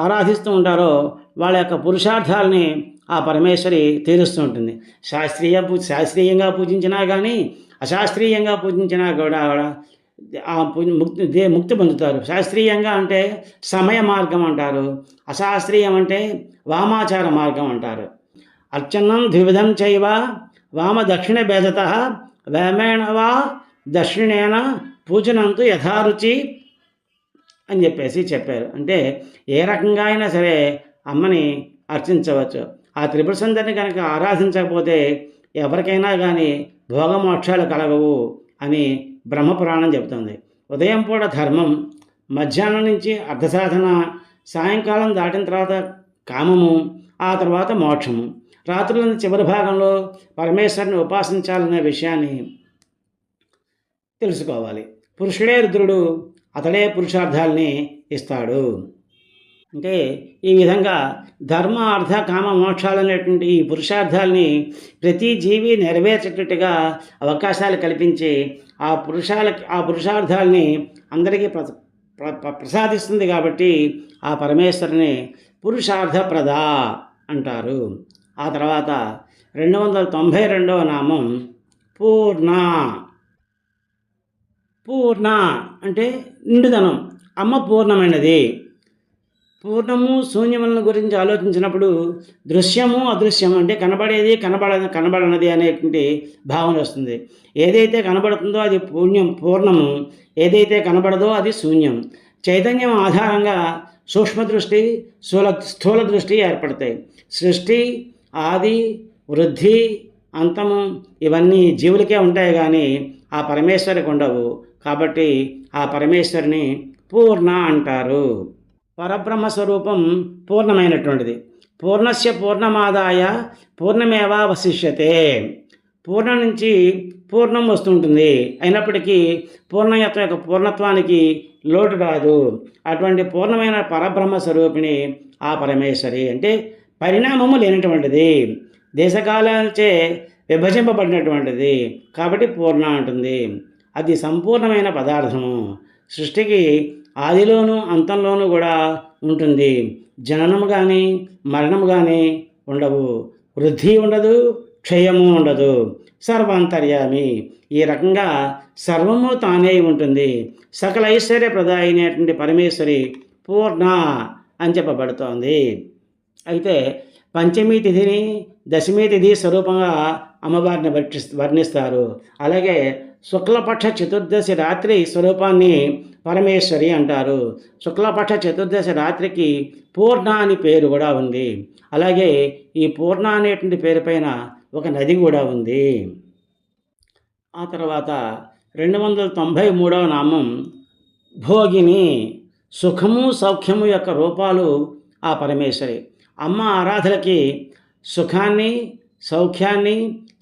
ఆరాధిస్తూ ఉంటారో వాళ్ళ యొక్క పురుషార్థాలని ఆ పరమేశ్వరి తీరుస్తూ ఉంటుంది. శాస్త్రీయంగా పూజించినా కానీ అశాస్త్రీయంగా పూజించినా కూడా ఆ ముక్తి పొందుతారు. శాస్త్రీయంగా అంటే సమయ మార్గం అంటారు, అశాస్త్రీయం అంటే వామాచార మార్గం అంటారు. అర్చనం ద్వివిధం చైవ వామ దక్షిణ భేదత వేమేణ వా దక్షిణేన పూజనంతు యథారుచి అని చెప్పేసి చెప్పారు. అంటే ఏ రకంగా అయినా సరే అమ్మని అర్చించవచ్చు. ఆ త్రిపుర సుందరిని కనుక ఆరాధించకపోతే ఎవరికైనా కానీ భోగమోక్షాలు కలగవు అని బ్రహ్మపురాణం చెబుతుంది. ఉదయం పూట ధర్మం, మధ్యాహ్నం నుంచి అర్ధసాధన, సాయంకాలం దాటిన తర్వాత కామము, ఆ తర్వాత మోక్షము, రాత్రుల చివరి భాగంలో పరమేశ్వరుని ఉపాసించాలనే విషయాన్ని తెలుసుకోవాలి. పురుషుడే రుద్రుడు, అతడే పురుషార్థాలని ఇస్తాడు. అంటే ఈ విధంగా ధర్మ అర్థ కామ మోక్షాలు అనేటువంటి ఈ పురుషార్థాలని ప్రతి జీవి నెరవేర్చేటట్టుగా అవకాశాలు కల్పించి ఆ పురుషార్థాలని అందరికీ ప్రసాదిస్తుంది. కాబట్టి ఆ పరమేశ్వరుని పురుషార్థప్రద అంటారు. ఆ తర్వాత 292వ నామం పూర్ణ. పూర్ణ అంటే నిండుదనం. అమ్మ పూర్ణమైనది. పూర్ణము శూన్యములను గురించి ఆలోచించినప్పుడు దృశ్యము అదృశ్యము అంటే కనబడేది కనబడనది అనేటువంటి భావన వస్తుంది. ఏదైతే కనబడుతుందో అది పూర్ణము, ఏదైతే కనబడదో అది శూన్యం. చైతన్యం ఆధారంగా సూక్ష్మ దృష్టి, స్థూల దృష్టి ఏర్పడతాయి. సృష్టి, ఆది, వృద్ధి, అంతము ఇవన్నీ జీవులకే ఉంటాయి, కానీ ఆ పరమేశ్వరికి ఉండవు. కాబట్టి ఆ పరమేశ్వరిని పూర్ణ అంటారు. పరబ్రహ్మ స్వరూపం పూర్ణమైనటువంటిది. పూర్ణస్య పూర్ణమాదాయ పూర్ణమేవావశిష్యతే. పూర్ణం నుంచి పూర్ణం వస్తుంటుంది. అయినప్పటికీ పూర్ణయత్వం యొక్క పూర్ణత్వానికి లోటు రాదు. అటువంటి పూర్ణమైన పరబ్రహ్మ స్వరూపిణి ఆ పరమేశ్వరి. అంటే పరిణామము లేనటువంటిది, దేశకాలాలచే విభజింపబడినటువంటిది. కాబట్టి పూర్ణ అంటుంది. అది సంపూర్ణమైన పదార్థము. సృష్టికి ఆదిలోనూ అంతంలోనూ కూడా ఉంటుంది. జననము కానీ మరణము కానీ ఉండవు. వృద్ధి ఉండదు, క్షయము ఉండదు. సర్వాంతర్యామి. ఈ రకంగా సర్వము తానే ఉంటుంది. సకల ఐశ్వర్యప్రదాయినటువంటి పరమేశ్వరి పూర్ణ అని చెప్పబడుతోంది. అయితే పంచమీ తిథిని దశమీ తిథి స్వరూపంగా అమ్మవారిని వర్ణిస్తారు. అలాగే శుక్లపక్ష చతుర్దశి రాత్రి స్వరూపాన్ని పరమేశ్వరి అంటారు. శుక్లపక్ష చతుర్దశి రాత్రికి పూర్ణ అని పేరు కూడా ఉంది. అలాగే ఈ పూర్ణ అనేటువంటి పేరు పైన ఒక నది కూడా ఉంది. ఆ తర్వాత 293వ నామం భోగిని. సుఖము సౌఖ్యము యొక్క రూపాలు ఆ పరమేశ్వరి. అమ్మ ఆరాధనకి సుఖాన్ని, సౌఖ్యాన్ని,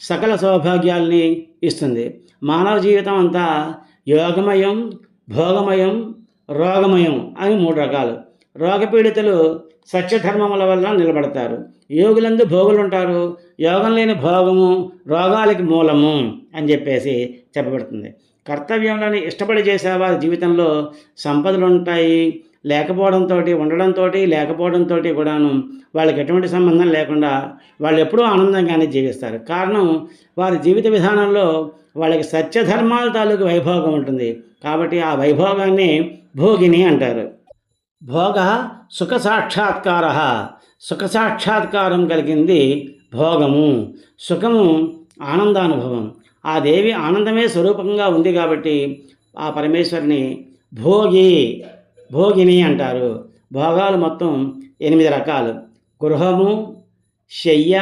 సకల సౌభాగ్యాల్ని ఇస్తుంది. మానవ జీవితం అంతా యోగమయం, భోగమయం, రోగమయం అని 3 రకాలు. రోగపీడితులు సత్యధర్మముల వల్ల నిలబడతారు. యోగులందు భోగులు ఉంటారు. యోగం లేని భోగము రోగాలకి మూలము అని చెప్పబడుతుంది. కర్తవ్యంలోని ఇష్టపడి చేసేవారి జీవితంలో సంపదలు ఉంటాయి. లేకపోవడంతో, ఉండడంతో, లేకపోవడంతో కూడాను వాళ్ళకి ఎటువంటి సంబంధం లేకుండా వాళ్ళు ఎప్పుడూ ఆనందంగానే జీవిస్తారు. కారణం వారి జీవిత విధానంలో వాళ్ళకి సత్యధర్మాల తాలూకు వైభోగం ఉంటుంది. కాబట్టి ఆ వైభోగాన్ని భోగిని అంటారు. భోగ సుఖ సాక్షాత్కార. సుఖ సాక్షాత్కారం కలిగింది భోగము. సుఖము ఆనందానుభవం. ఆ దేవి ఆనందమే స్వరూపంగా ఉంది. కాబట్టి ఆ పరమేశ్వరిని భోగిని అంటారు. భోగాలు మొత్తం 8 రకాలు. గృహము, శయ్య,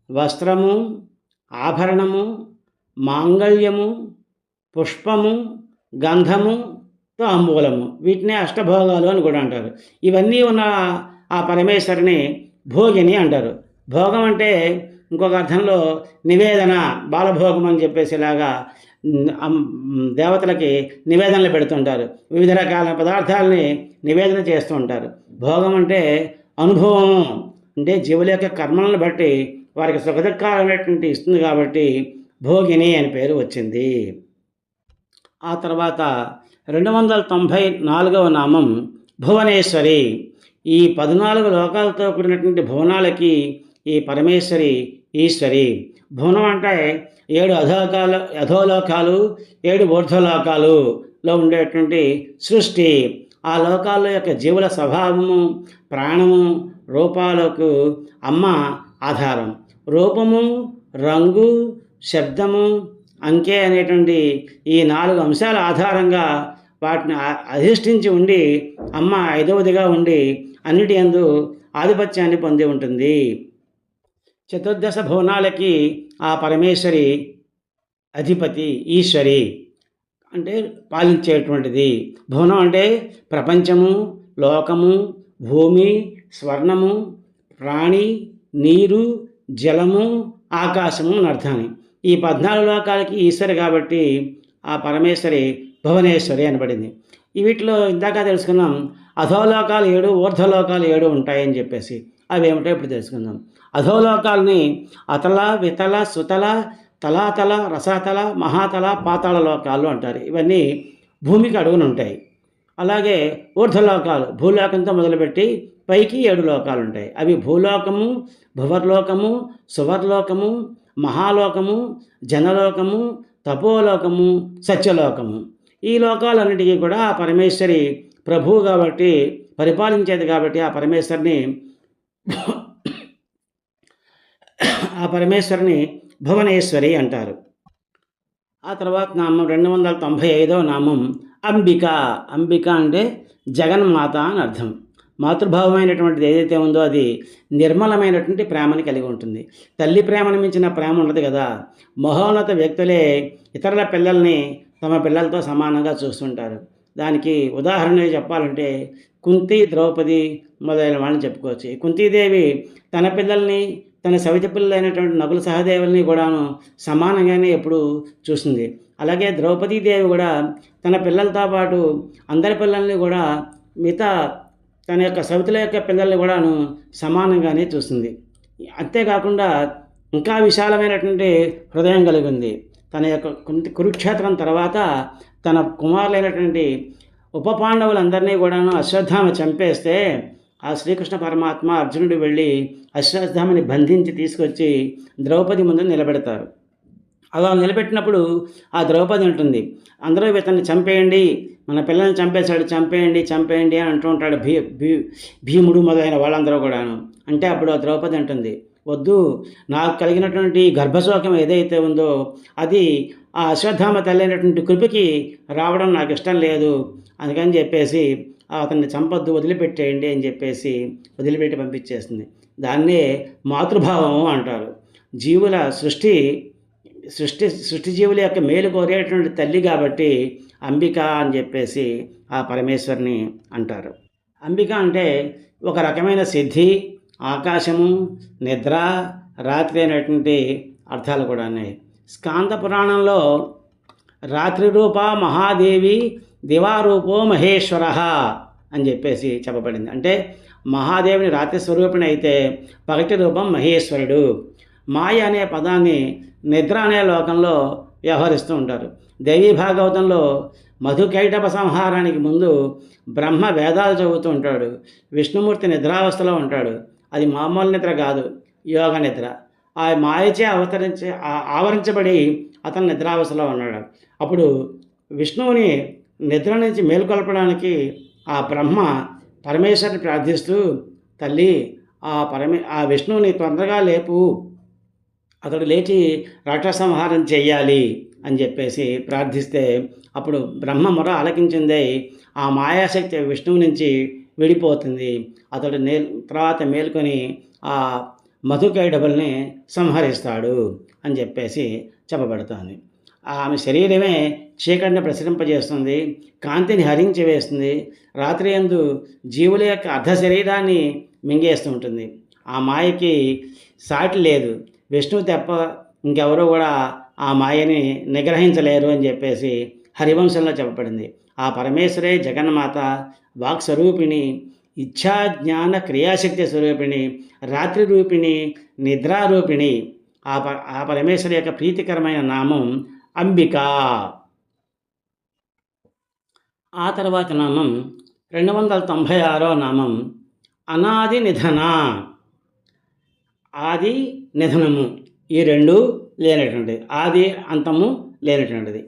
వస్త్రము, ఆభరణము, మాంగళ్యము, పుష్పము, గంధము, తాంబూలము. వీటినే అష్టభోగాలు అని కూడా అంటారు. ఇవన్నీ ఉన్న ఆ పరమేశ్వరిని భోగిని అంటారు. భోగం అంటే ఇంకొక అర్థంలో నివేదన, బాలభోగం అని చెప్పేసేలాగా దేవతలకి నివేదనలు పెడుతుంటారు. వివిధ రకాల పదార్థాలని నివేదన చేస్తూ ఉంటారు. భోగం అంటే అనుభవం, అంటే జీవుల యొక్క కర్మలను బట్టి వారికి సుఖదుఖాలు అనేటువంటి ఇస్తుంది. కాబట్టి భోగిని అని పేరు వచ్చింది. ఆ తర్వాత 294వ నామం భువనేశ్వరి. ఈ 14 లోకాలతో కూడినటువంటి భువనాలకి ఈ పరమేశ్వరి ఈశ్వరి. భువనం అంటే 7 అధోలోకాలు, 7 ఊర్ధ్వలోకాలులో ఉండేటువంటి సృష్టి. ఆ లోకాల యొక్క జీవుల స్వభావము, ప్రాణము, రూపాలకు అమ్మ ఆధారం. రూపము, రంగు, శబ్దము, అంకె అనేటువంటి ఈ 4 అంశాల ఆధారంగా వాటిని అధిష్ఠించి ఉండి అమ్మ 5వదిగా ఉండి అన్నిటి యందు ఆధిపత్యాన్ని పొంది ఉంటుంది. చతుర్దశ భువనాలకి ఆ పరమేశ్వరి అధిపతి, ఈశ్వరి అంటే పాలించేటువంటిది. భువనం అంటే ప్రపంచము, లోకము, భూమి, స్వర్ణము, ప్రాణి, నీరు, జలము, ఆకాశము అని అర్థాన్ని. ఈ 14 లోకాలకి ఈశ్వరి కాబట్టి ఆ పరమేశ్వరి భువనేశ్వరి అనబడింది. వీటిలో ఇందాక తెలుసుకున్నాం అధోలోకాలు 7, ఊర్ధ్వలోకాలు 7 ఉంటాయని చెప్పేసి. అవి ఏమిటో ఇప్పుడు తెలుసుకుందాం. అధోలోకాలని అతల, వితల, సుతల, తలాతల, రసాతల, మహాతల, పాతాళ లోకాలు అంటారు. ఇవన్నీ భూమికి అడుగున ఉంటాయి. అలాగే ఊర్ధ్వలోకాలు భూలోకంతో మొదలుపెట్టి పైకి 7 లోకాలు ఉంటాయి. అవి భూలోకము, భువర్లోకము, సువర్లోకము, మహాలోకము, జనలోకము, తపోలోకము, సత్యలోకము. ఈ లోకాలన్నిటికీ కూడా ఆ పరమేశ్వరి ప్రభువు కాబట్టి, పరిపాలించేది కాబట్టి ఆ పరమేశ్వరిని భువనేశ్వరి అంటారు. ఆ తర్వాత నామం 295వ నామం అంబిక. అంబిక అంటే జగన్మాత అని అర్థం. మాతృభావమైనటువంటిది ఏదైతే ఉందో అది నిర్మలమైనటువంటి ప్రేమని కలిగి ఉంటుంది. తల్లి ప్రేమను మించిన ప్రేమ ఉండదు కదా. మహోన్నత వ్యక్తులే ఇతరుల పిల్లల్ని తమ పిల్లలతో సమానంగా చూస్తుంటారు. దానికి ఉదాహరణ చెప్పాలంటే కుంతి, ద్రౌపది మొదలైన వాళ్ళని చెప్పుకోవచ్చు. కుంతీదేవి తన పిల్లల్ని, తన సవితి పిల్లలైనటువంటి నకుల సహదేవుల్ని కూడాను సమానంగానే ఎప్పుడు చూసింది. అలాగే ద్రౌపదీదేవి కూడా తన పిల్లలతో పాటు అందరి పిల్లల్ని కూడా మిగతా తన యొక్క సవితుల యొక్క పిల్లల్ని కూడాను సమానంగానే చూస్తుంది. అంతేకాకుండా ఇంకా విశాలమైనటువంటి హృదయం కలిగి ఉంది. తన యొక్క కురుక్షేత్రం తర్వాత తన కుమారులైనటువంటి ఉప పాండవులందరినీ కూడాను అశ్వత్థామ చంపేస్తే ఆ శ్రీకృష్ణ పరమాత్మ అర్జునుడు వెళ్ళి అశ్వత్థామని బంధించి తీసుకొచ్చి ద్రౌపది ముందు నిలబెడతారు. అలా నిలబెట్టినప్పుడు ఆ ద్రౌపది ఉంటుంది, అందరూ ఇతన్ని చంపేయండి, మన పిల్లల్ని చంపేశాడు, చంపేయండి చంపేయండి అని అంటూ ఉంటాడు భీముడు మొదలైన వాళ్ళందరూ కూడాను. అంటే అప్పుడు ఆ ద్రౌపది అంటుంది, వద్దు, నాకు కలిగినటువంటి గర్భశోకం ఏదైతే ఉందో అది ఆ అశ్వత్థామ తల్లి అయినటువంటి కృపకి రావడం నాకు ఇష్టం లేదు, అందుకని చెప్పేసి అతన్ని చంపొద్దు, వదిలిపెట్టేయండి అని చెప్పేసి వదిలిపెట్టి పంపించేస్తుంది. దాన్నే మాతృభావము అంటారు. జీవుల సృష్టి జీవుల యొక్క మేలు కోరేటువంటి తల్లి కాబట్టి అంబిక అని చెప్పేసి ఆ పరమేశ్వరిని అంటారు. అంబిక అంటే ఒక రకమైన సిద్ధి, ఆకాశము, నిద్ర, రాత్రి అనేటువంటి అర్థాలు కూడా ఉన్నాయి. స్కాంద పురాణంలో రాత్రి రూప మహాదేవి దివారూపో మహేశ్వర అని చెప్పేసి చెప్పబడింది. అంటే మహాదేవిని రాత్రి స్వరూపిణి అయితే పగటి రూపం మహేశ్వరుడు. మాయ అనే పదాన్ని నిద్ర అనే లోకంలో వ్యవహరిస్తూ ఉంటారు. దేవీ భాగవతంలో మధుకైటభ సంహారానికి ముందు బ్రహ్మ వేదాలు చదువుతూ ఉంటాడు, విష్ణుమూర్తి నిద్రావస్థలో ఉంటాడు. అది మామూలు నిద్ర కాదు, యోగ నిద్ర. ఆ మాయచే ఆవరించబడి అతను నిద్రావస్థలో ఉన్నాడు. అప్పుడు విష్ణువుని నిద్ర నుంచి మేల్కొల్పడానికి ఆ బ్రహ్మ పరమేశ్వరుని ప్రార్థిస్తూ, తల్లి ఆ విష్ణువుని తొందరగా లేపు, అతడు లేచి రాక్షస సంహారం చెయ్యాలి అని చెప్పేసి ప్రార్థిస్తే అప్పుడు బ్రహ్మ మొర ఆలకించిందే ఆ మాయాశక్తి విష్ణువు నుంచి విడిపోతుంది. అతడు తర్వాత మేల్కొని ఆ మధుకైడబల్ని సంహరిస్తాడు అని చెప్పేసి చెప్పబడుతుంది. ఆమె శరీరమే చీకటిని ప్రసరింపజేస్తుంది, కాంతిని హరించి వేస్తుంది, రాత్రి యందు జీవుల యొక్క అర్ధ శరీరాన్ని మింగేస్తూ ఉంటుంది. ఆ మాయకి సాటి లేదు, విష్ణువు తప్ప ఇంకెవరూ కూడా ఆ మాయని నిగ్రహించలేరు అని చెప్పేసి హరివంశంలో చెప్పబడింది. ఆ పరమేశ్వరే జగన్మాత, వాక్స్వరూపిణి, ఇచ్ఛా జ్ఞాన క్రియాశక్తి స్వరూపిణి, రాత్రి రూపిణి, నిద్రారూపిణి. ఆ పరమేశ్వరి యొక్క ప్రీతికరమైన నామం అంబిక. ఆ తర్వాత నామం 296వ నామం అనాది నిధన. ఆది నిధనము ఈ రెండు లేనటువంటిది, ఆది అంతము లేనటువంటిది.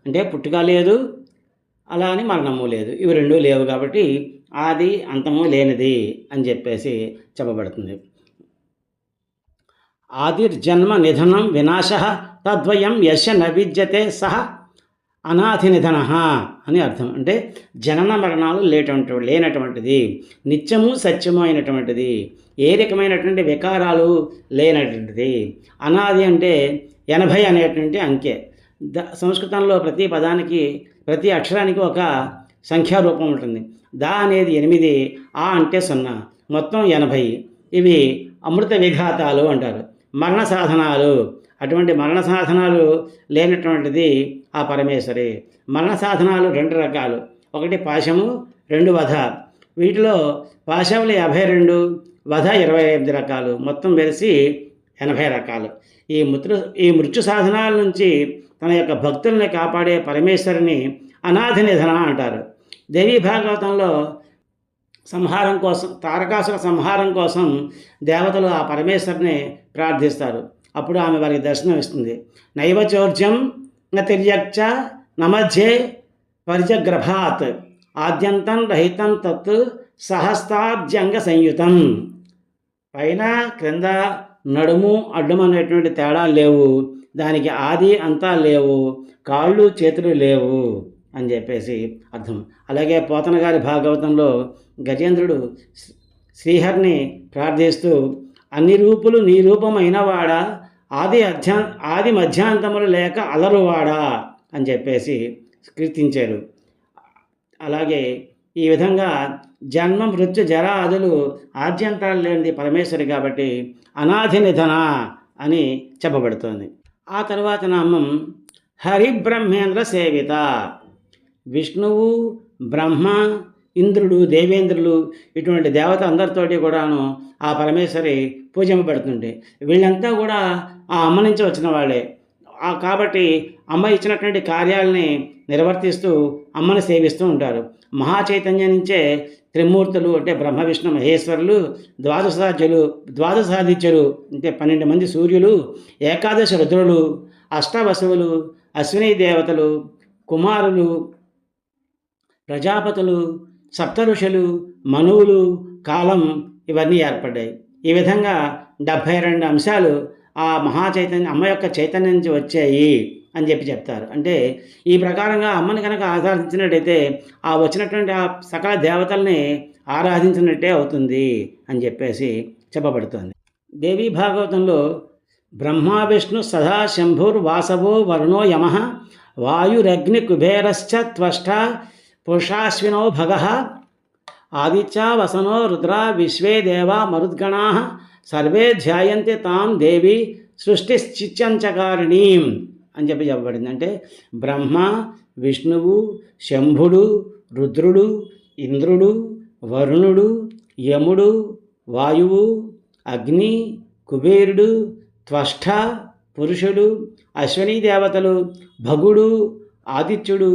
అంటే పుట్టుక లేదు, అలా అని మరణము లేదు, ఇవి రెండు లేవు కాబట్టి ఆది అంతము లేనిది అని చెప్పేసి చెప్పబడుతుంది. ఆదిర్జన్మ నిధనం వినాశ తద్వయం యశ నవిద్యతే సహ అనాథి నిధన అని అర్థం. అంటే జనన మరణాలు లేనటువంటిది, నిత్యము సత్యము అయినటువంటిది, ఏ రకమైనటువంటి వికారాలు లేనటువంటిది. అనాది అంటే 80 అనేటువంటి అంకె. సంస్కృతంలో ప్రతి పదానికి, ప్రతి అక్షరానికి ఒక సంఖ్యారూపం ఉంటుంది. దా అనేది 8, ఆ అంటే 0, మొత్తం 80. ఇవి అమృత విఘాతాలు అంటారు, మరణ సాధనాలు. అటువంటి మరణ సాధనాలు లేనటువంటిది ఆ పరమేశ్వరి. మరణ సాధనాలు 2 రకాలు. ఒకటి పాశము, 2 వధ. వీటిలో పాశములు 52, వధ 28 రకాలు, మొత్తం కలిసి 80 రకాలు. ఈ మృత్యు సాధనాల నుంచి తన యొక్క భక్తుల్ని కాపాడే పరమేశ్వరిని అనాథ నిధన అంటారు. దేవీ భాగవతంలో సంహారం కోసం, తారకాసుర సంహారం కోసం దేవతలు ఆ పరమేశ్వరిని ప్రార్థిస్తారు. అప్పుడు ఆమె వారికి దర్శనం ఇస్తుంది. నైవచోర్జం తిర్యక్చ నమధ్యే పరిజగ్రభాత్ ఆద్యంతం రహితం తత్ సహస్రాద్యంగ సంయుతం. పైన క్రింద నడుము అడ్డం అనేటువంటి తేడా లేవు, దానికి ఆది అంతా లేవు, కాళ్ళు చేతులు లేవు అని చెప్పేసి అర్థం. అలాగే పోతన గారి భాగవతంలో గజేంద్రుడు శ్రీహరిని ప్రార్థిస్తూ అన్ని రూపులు నీ రూపమైన వాడా, ఆది మధ్యాంతములు లేక అలరువాడా అని చెప్పేసి కీర్తించారు. అలాగే ఈ విధంగా జన్మ మృత్యు జరాదులు ఆద్యంతాలు లేనిది పరమేశ్వరి కాబట్టి అనాథి నిధన అని చెప్పబడుతోంది. ఆ తర్వాత నామం హరిబ్రహ్మేంద్ర సేవిత. విష్ణువు, బ్రహ్మ, ఇంద్రుడు, దేవేంద్రులు ఇటువంటి దేవత అందరితోటి కూడాను ఆ పరమేశ్వరి పూజింపబడుతుంది. వీళ్ళంతా కూడా ఆ అమ్మ నుంచి వచ్చిన వాళ్ళే. కాబట్టి అమ్మ ఇచ్చినటువంటి కార్యాలని నిర్వర్తిస్తూ అమ్మను సేవిస్తూ ఉంటారు. మహాచైతన్యం నుంచే త్రిమూర్తులు అంటే బ్రహ్మ విష్ణు మహేశ్వరులు, ద్వాదశాదిత్యులు అంటే 12 మంది సూర్యులు, ఏకాదశి రుద్రులు, అష్టవసువులు, అశ్విని దేవతలు, కుమారులు, ప్రజాపతులు, సప్త ఋషులు, మనువులు, కాలం ఇవన్నీ ఏర్పడ్డాయి. ఈ విధంగా 72 అంశాలు ఆ మహాచైతన్యం అమ్మ యొక్క చైతన్యం నుంచి వచ్చాయి అని చెప్తారు. అంటే ఈ ప్రకారంగా అమ్మని కనుక ఆరాధించినట్టయితే ఆ వచ్చినటువంటి ఆ సకల దేవతల్ని ఆరాధించినట్టే అవుతుంది అని చెప్పేసి చెప్పబడుతుంది. దేవీ భాగవతంలో బ్రహ్మ విష్ణు సదా శంభుర్వాసవో వరుణో యమః వాయురగ్ని కుబేరశ్చ త్వష్ట పురుషాశ్వినో భగః ఆదిత్య వసనో రుద్ర విశ్వే దేవ మరుద్గణా సర్వే ధ్యాయంతే తాం దేవి సృష్టిశ్చిత్యంచకారిణీం అని చెప్పబడింది. అంటే బ్రహ్మ, విష్ణువు, శంభుడు, రుద్రుడు, ఇంద్రుడు, వరుణుడు, యముడు, వాయువు, అగ్ని, కుబేరుడు, త్వష్ట, పురుషుడు, అశ్విని దేవతలు, భగుడు, ఆదిత్యుడు,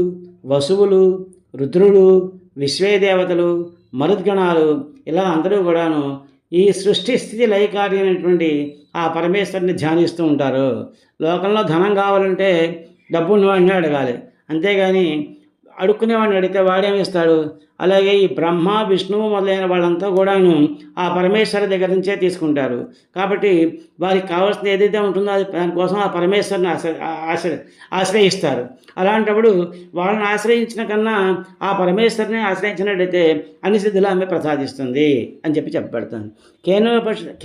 వసువులు, రుద్రుడు, విశ్వే దేవతలు, మరుద్గణాలు ఇలా అందరూ కూడాను ఈ సృష్టి స్థితి లయకారి అనేటువంటి ఆ పరమేశ్వరుని ధ్యానిస్తూ ఉంటారు. లోకంలో ధనం కావాలంటే డబ్బు ఉన్నవాడిని అడగాలి, అంతేగాని అడుక్కునేవాడిని అడిగితే వాడేమిస్తాడు? అలాగే ఈ బ్రహ్మ, విష్ణువు మొదలైన వాళ్ళంతా కూడాను ఆ పరమేశ్వరు దగ్గర నుంచే తీసుకుంటారు. కాబట్టి వారికి కావాల్సింది ఏదైతే ఉంటుందో అది దానికోసం ఆ పరమేశ్వరుని ఆశ్రయిస్తారు. అలాంటప్పుడు వాళ్ళని ఆశ్రయించిన కన్నా ఆ పరమేశ్వరుని ఆశ్రయించినట్టయితే అన్ని సిద్ధులు ఆమె ప్రసాదిస్తుంది అని చెప్పబడుతుంది.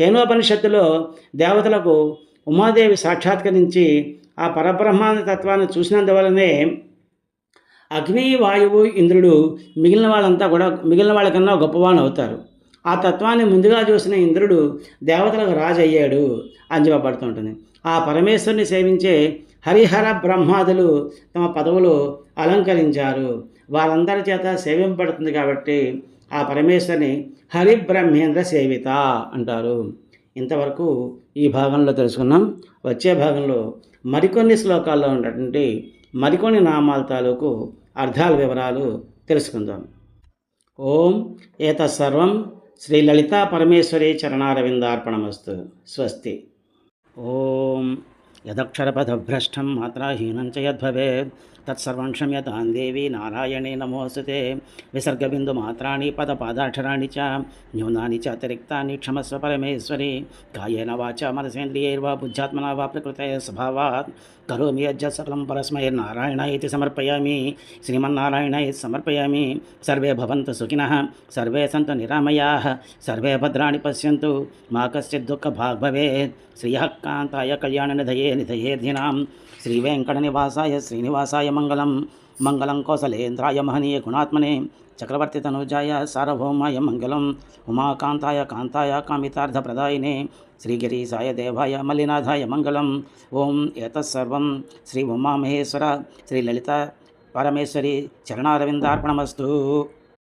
కేనోపనిషత్తులో దేవతలకు ఉమాదేవి సాక్షాత్కరించి ఆ పరబ్రహ్మాండ తత్వాన్ని చూసినందువలనే అగ్ని, వాయువు, ఇంద్రుడు మిగిలిన వాళ్ళకన్నా గొప్పవాడు అవుతారు. ఆ తత్వాన్ని ముందుగా చూసిన ఇంద్రుడు దేవతలకు రాజు అయ్యాడు అని చెప్పబడుతుంటుంది. ఆ పరమేశ్వరుని సేవించే హరిహర బ్రహ్మాదులు తమ పదవులు అలంకరించారు. వారందరి చేత సేవింపబడుతుంది కాబట్టి ఆ పరమేశ్వరిని హరిబ్రహ్మేంద్ర సేవిత అంటారు. ఇంతవరకు ఈ భాగంలో తెలుసుకున్నాం. వచ్చే భాగంలో మరికొన్ని శ్లోకాల్లో ఉన్నటువంటి మరికొన్ని నామాల తాలూకు అర్థాల వివరాలు తెలుసుకుందాం. ఓం ఏతత్సర్వం శ్రీ లలితా పరమేశ్వరి చరణారవిందార్పణమస్తు. స్వస్తి. ఓం యదక్షరపథభ్రష్టం మాత్రాహీనం చ యద్భవేత్ తత్సర్వం క్షమ్యతాం దేవి నారాయణే నమోస్తుతే. విసర్గబిందుమాత్రాణి పదపాదాక్షరాణి చ న్యూనాని చ అతిరిక్తాని క్షమస్వ పరమేశ్వరి. కాయేన వాచ మనసేంద్రియైర్వా బుద్ధ్యాత్మనా వా ప్రకృతే స్వభావాత్ కరోమి యజ్జత్ సకలం పరస్మై నారాయణాయ ఇతి సమర్పయామి. శ్రీమన్నారాయణాయ సమర్పయామి. సర్వే భవంతు సుఖినః, సర్వే సంతు నిరామయాః, సర్వే భద్రాణి పశ్యంతు, మా కశ్చిత్ దుఃఖభాగ్ భవేత్. శ్రియః కాంతాయ కళ్యాణనిధయే నిధయేర్ధినాం శ్రీవేంకటనివాసాయ శ్రీనివాసాయ మంగళం. మంగళం కౌసలేంద్రాయ మహనీయ గుణాత్మనే చక్రవర్తి తనుజాయ సార్వభౌమాయ మంగళం ఉమాకాంతాయ కాంతాయ కామితార్థప్రదాయినే శ్రీగిరీశాయ దేవాయ మల్లినాథాయ మంగళం. ఓం ఏతత్సర్వం శ్రీ ఉమామహేశ్వర శ్రీ లలిత పరమేశ్వరి చరణారవిందార్పణమస్తు.